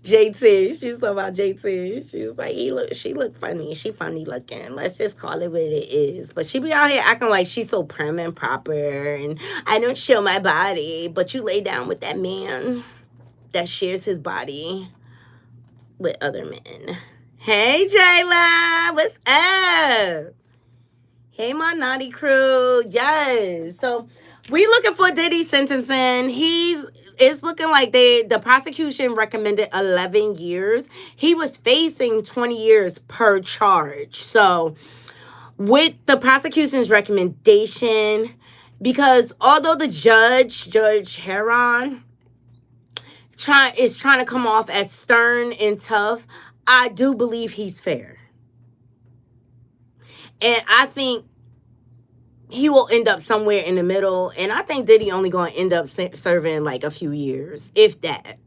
JT, she was talking about JT. She was like, she looked funny. She funny looking. Let's just call it what it is. But she be out here acting like she's so prim and proper, and I don't show my body. But you lay down with that man that shares his body with other men. Hey, Jayla, what's up? Hey, my naughty crew. Yes. So we looking for Diddy sentencing. It's looking like the prosecution recommended 11 years. He was facing 20 years per charge. So with the prosecution's recommendation, because although the Judge Heron, is trying to come off as stern and tough, I do believe he's fair. And I think he will end up somewhere in the middle. And I think Diddy only going to end up serving like a few years, if that.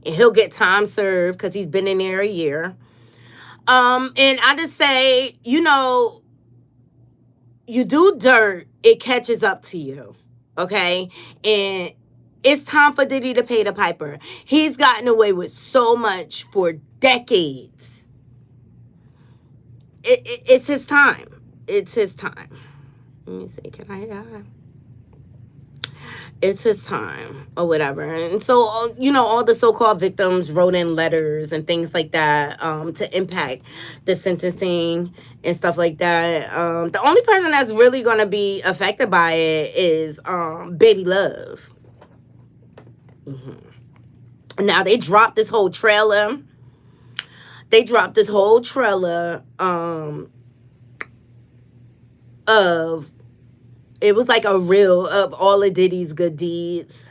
And he'll get time served because he's been in there a year. And I just say, you do dirt, it catches up to you. Okay? And it's time for Diddy to pay the piper. He's gotten away with so much for decades. It's his time. It's his time. Let me see. Can I? It's his time or whatever. And so, all the so-called victims wrote in letters and things like that to impact the sentencing and stuff like that. The only person that's really going to be affected by it is Baby Love. Mm-hmm. Now, they dropped this whole trailer. of, it was like a reel of all of Diddy's good deeds.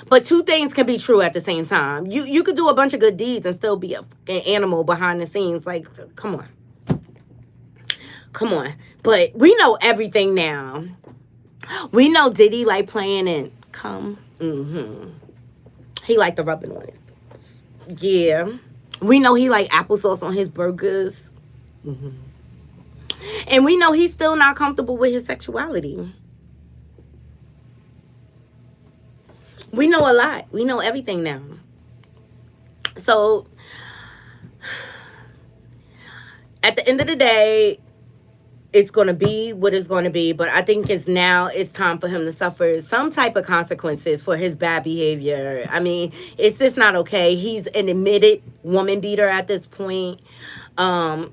But two things can be true at the same time. You could do a bunch of good deeds and still be a fucking animal behind the scenes. Like, come on. Come on. But we know everything now. We know Diddy like playing and come. He like the rubbing on it. Yeah. We know he like applesauce on his burgers. And we know he's still not comfortable with his sexuality. We know a lot. We know everything now. So, at the end of the day, it's going to be what it's going to be. But I think it's time for him to suffer some type of consequences for his bad behavior. I mean, it's just not okay. He's an admitted woman beater at this point.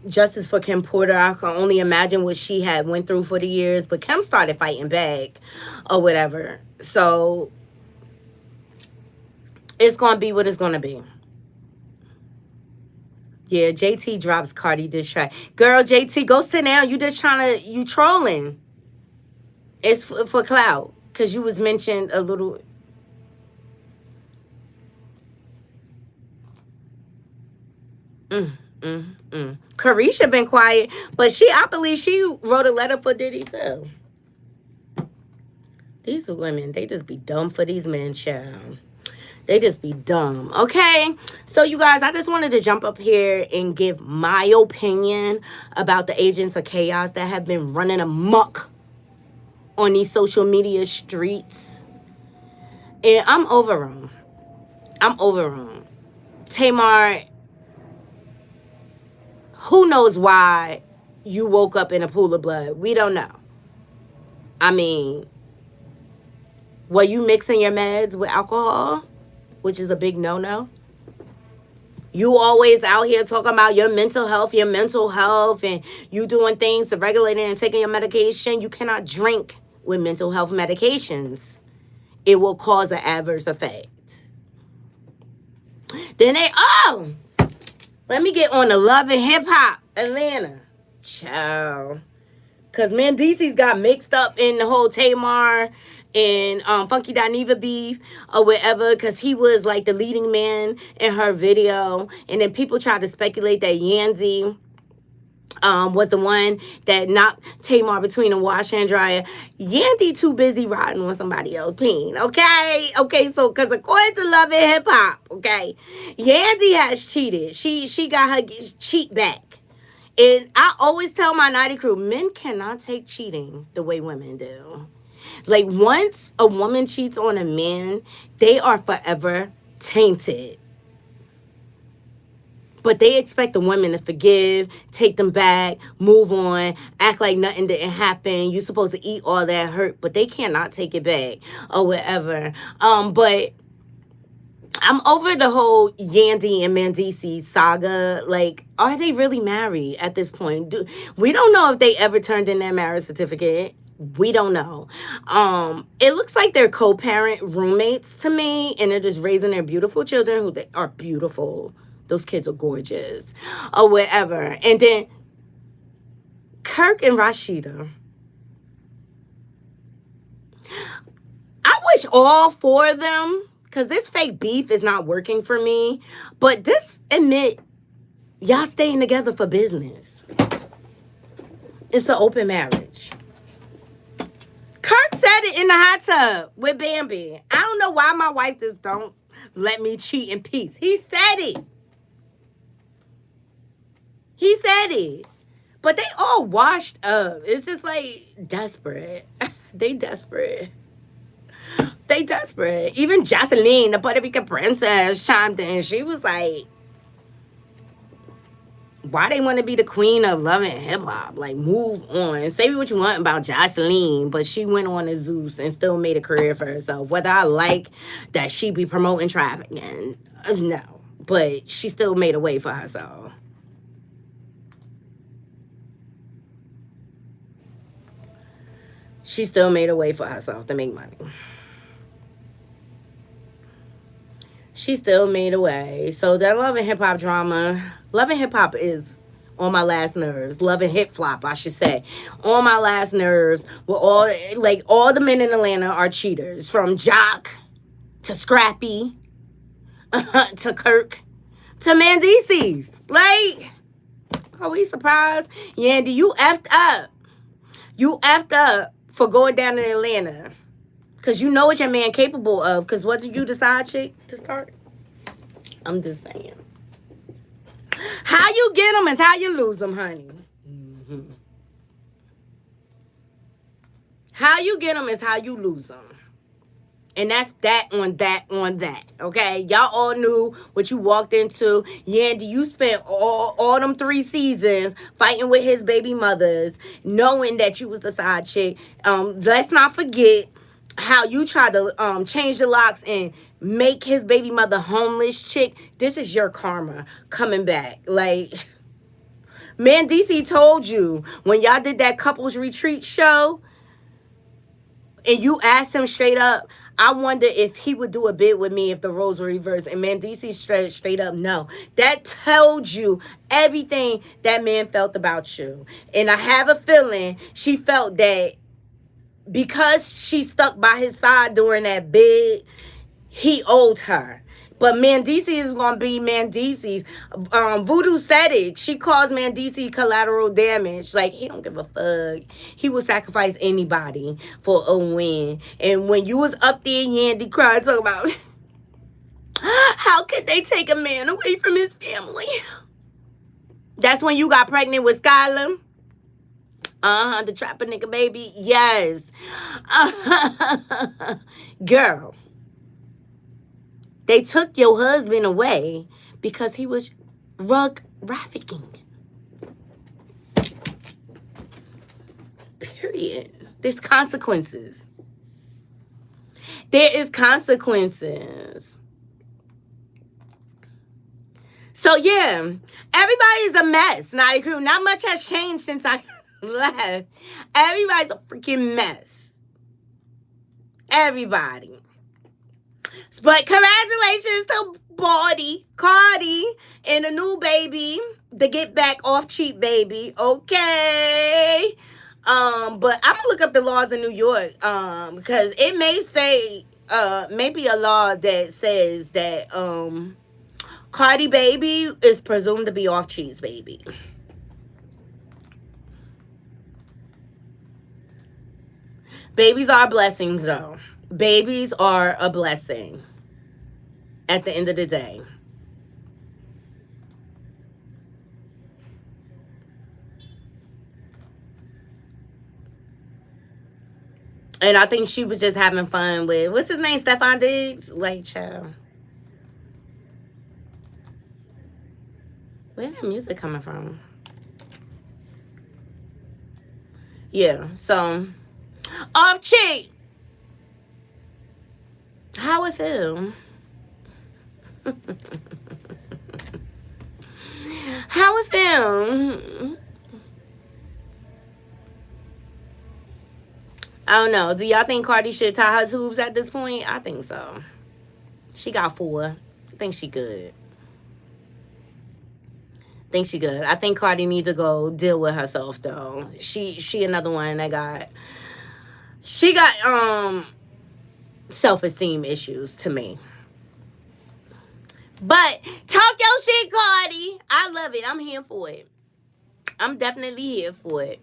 Justice for Kim Porter. I can only imagine what she had went through for the years. But Kim started fighting back or whatever. So it's going to be what it's going to be. Yeah, JT drops Cardi diss track. Girl, JT, go sit down. You trolling. It's for clout. Because you was mentioned a little. Carisha been quiet. But I believe she wrote a letter for Diddy too. These women, they just be dumb for these men, child. They just be dumb. Okay? So, you guys, I just wanted to jump up here and give my opinion about the agents of chaos that have been running amok on these social media streets. And I'm over them. Tamar, who knows why you woke up in a pool of blood? We don't know. I mean, were you mixing your meds with alcohol? Which is a big no-no. You always out here talking about your mental health, and you doing things to regulate it and taking your medication. You cannot drink with mental health medications. It will cause an adverse effect. Then let me get on the Love and Hip Hop Atlanta. Ciao. Because Mendici's got mixed up in the whole Tamar and Funky Dineva beef or whatever, because he was like the leading man in her video. And then people tried to speculate that Yanzi was the one that knocked Tamar between the washer and dryer. Yandy too busy riding on somebody else's peen, okay? Okay, so, because according to Love and Hip Hop, okay, Yandy has cheated. She got her cheat back. And I always tell my Knotty crew, men cannot take cheating the way women do. Like, once a woman cheats on a man, they are forever tainted. But they expect the women to forgive, take them back, move on, act like nothing didn't happen. You're supposed to eat all that hurt, but they cannot take it back or whatever. But I'm over the whole Yandy and Mendici saga. Like, are they really married at this point? We don't know if they ever turned in their marriage certificate. We don't know. It looks like they're co-parent roommates to me, and they're just raising their beautiful children who they are beautiful. Those kids are gorgeous or whatever. And then Kirk and Rashida. I wish all four of them, because this fake beef is not working for me, but just admit y'all staying together for business. It's an open marriage. Kirk said it in the hot tub with Bambi. I don't know why my wife just don't let me cheat in peace. He said it. He said it. But they all washed up. It's just like desperate. They desperate. They desperate. Even Jocelyn, the Puerto Rican princess, chimed in. She was like, why they want to be the queen of love and hip hop? Like, move on. Say what you want about Jocelyn, but she went on to Zeus and still made a career for herself. Whether I like that she be promoting trafficking, no. But she still made a way for herself. She still made a way for herself to make money. She still made a way. So that Love and Hip Hop drama, Love and Hip Hop is On my last nerves. Love and hip flop, I should say. On my last nerves. With all the men in Atlanta are cheaters. From Jock to Scrappy to Kirk to Mandices. Like, are we surprised? Yandy, you effed up. You effed up for going down to Atlanta. Because you know what your man capable of. Because wasn't you the side chick to start? I'm just saying. How you get them is how you lose them, honey. Mm-hmm. How you get them is how you lose them. And that's that on that on that. Okay? Y'all all knew what you walked into. Yandy, you spent all them 3 seasons fighting with his baby mothers, knowing that you was the side chick. Let's not forget how you tried to change the locks and make his baby mother homeless chick. This is your karma coming back. Like, Mandice told you when y'all did that couples retreat show and you asked him straight up, I wonder if he would do a bid with me if the roles were reversed. And Mandice straight up no. That told you everything that man felt about you. And I have a feeling she felt that because she stuck by his side during that bid, he owed her. But Mandice is going to be Mandici's. Voodoo said it. She calls Mandice collateral damage. Like, he don't give a fuck. He will sacrifice anybody for a win. And when you was up there, Yandy cried, talking about, how could they take a man away from his family? That's when you got pregnant with Skylar. The trapper nigga baby. Yes. Girl. They took your husband away because he was rug trafficking. Period. There's consequences. There is consequences. So yeah, everybody's a mess. Not crew. Not much has changed since I left. Everybody's a freaking mess. Everybody. But congratulations to Cardi, and a new baby, the get back off cheap baby. Okay. But I'm gonna look up the laws in New York. Because it may say maybe a law that says that Cardi baby is presumed to be off cheese baby. Babies are blessings though. Babies are a blessing at the end of the day. And I think she was just having fun with, what's his name, Stephon Diggs? Like, child. Where that music coming from? Yeah, so, off cheek. How it feel? How it feel? I don't know. Do y'all think Cardi should tie her tubes at this point? I think so. She got 4. I think she good. I think Cardi needs to go deal with herself though. She another one that got self-esteem issues to me. But talk your shit, Cardi. I love it. I'm here for it. I'm definitely here for it.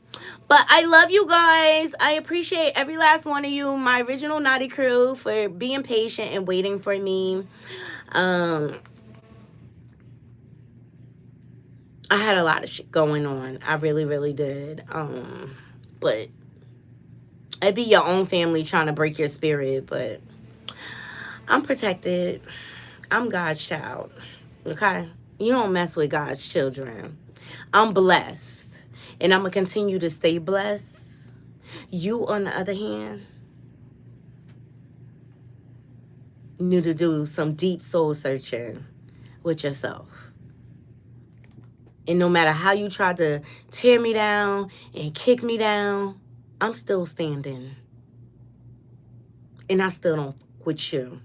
But I love you guys. I appreciate every last one of you, my original Knotty crew, for being patient and waiting for me. I had a lot of shit going on. I really, really did. But it'd be your own family trying to break your spirit, but I'm protected. I'm God's child. Okay? You don't mess with God's children. I'm blessed. And I'm going to continue to stay blessed. You, on the other hand, need to do some deep soul searching with yourself. And no matter how you try to tear me down and kick me down, I'm still standing. And I still don't with you.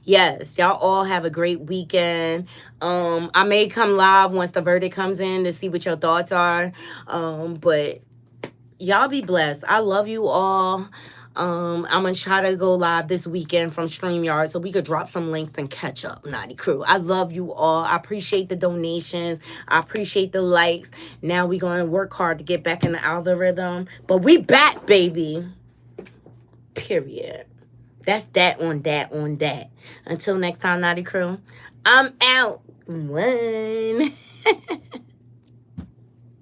Yes, y'all all have a great weekend. I may come live once the verdict comes in to see what your thoughts are. But y'all be blessed. I love you all. I'm gonna try to go live this weekend from StreamYard so we could drop some links and catch up, Naughty Crew. I love you all. I appreciate the donations. I appreciate the likes. Now we gonna work hard to get back in the algorithm. But we back, baby. Period. That's that on that on that. Until next time, Naughty Crew. I'm out. One.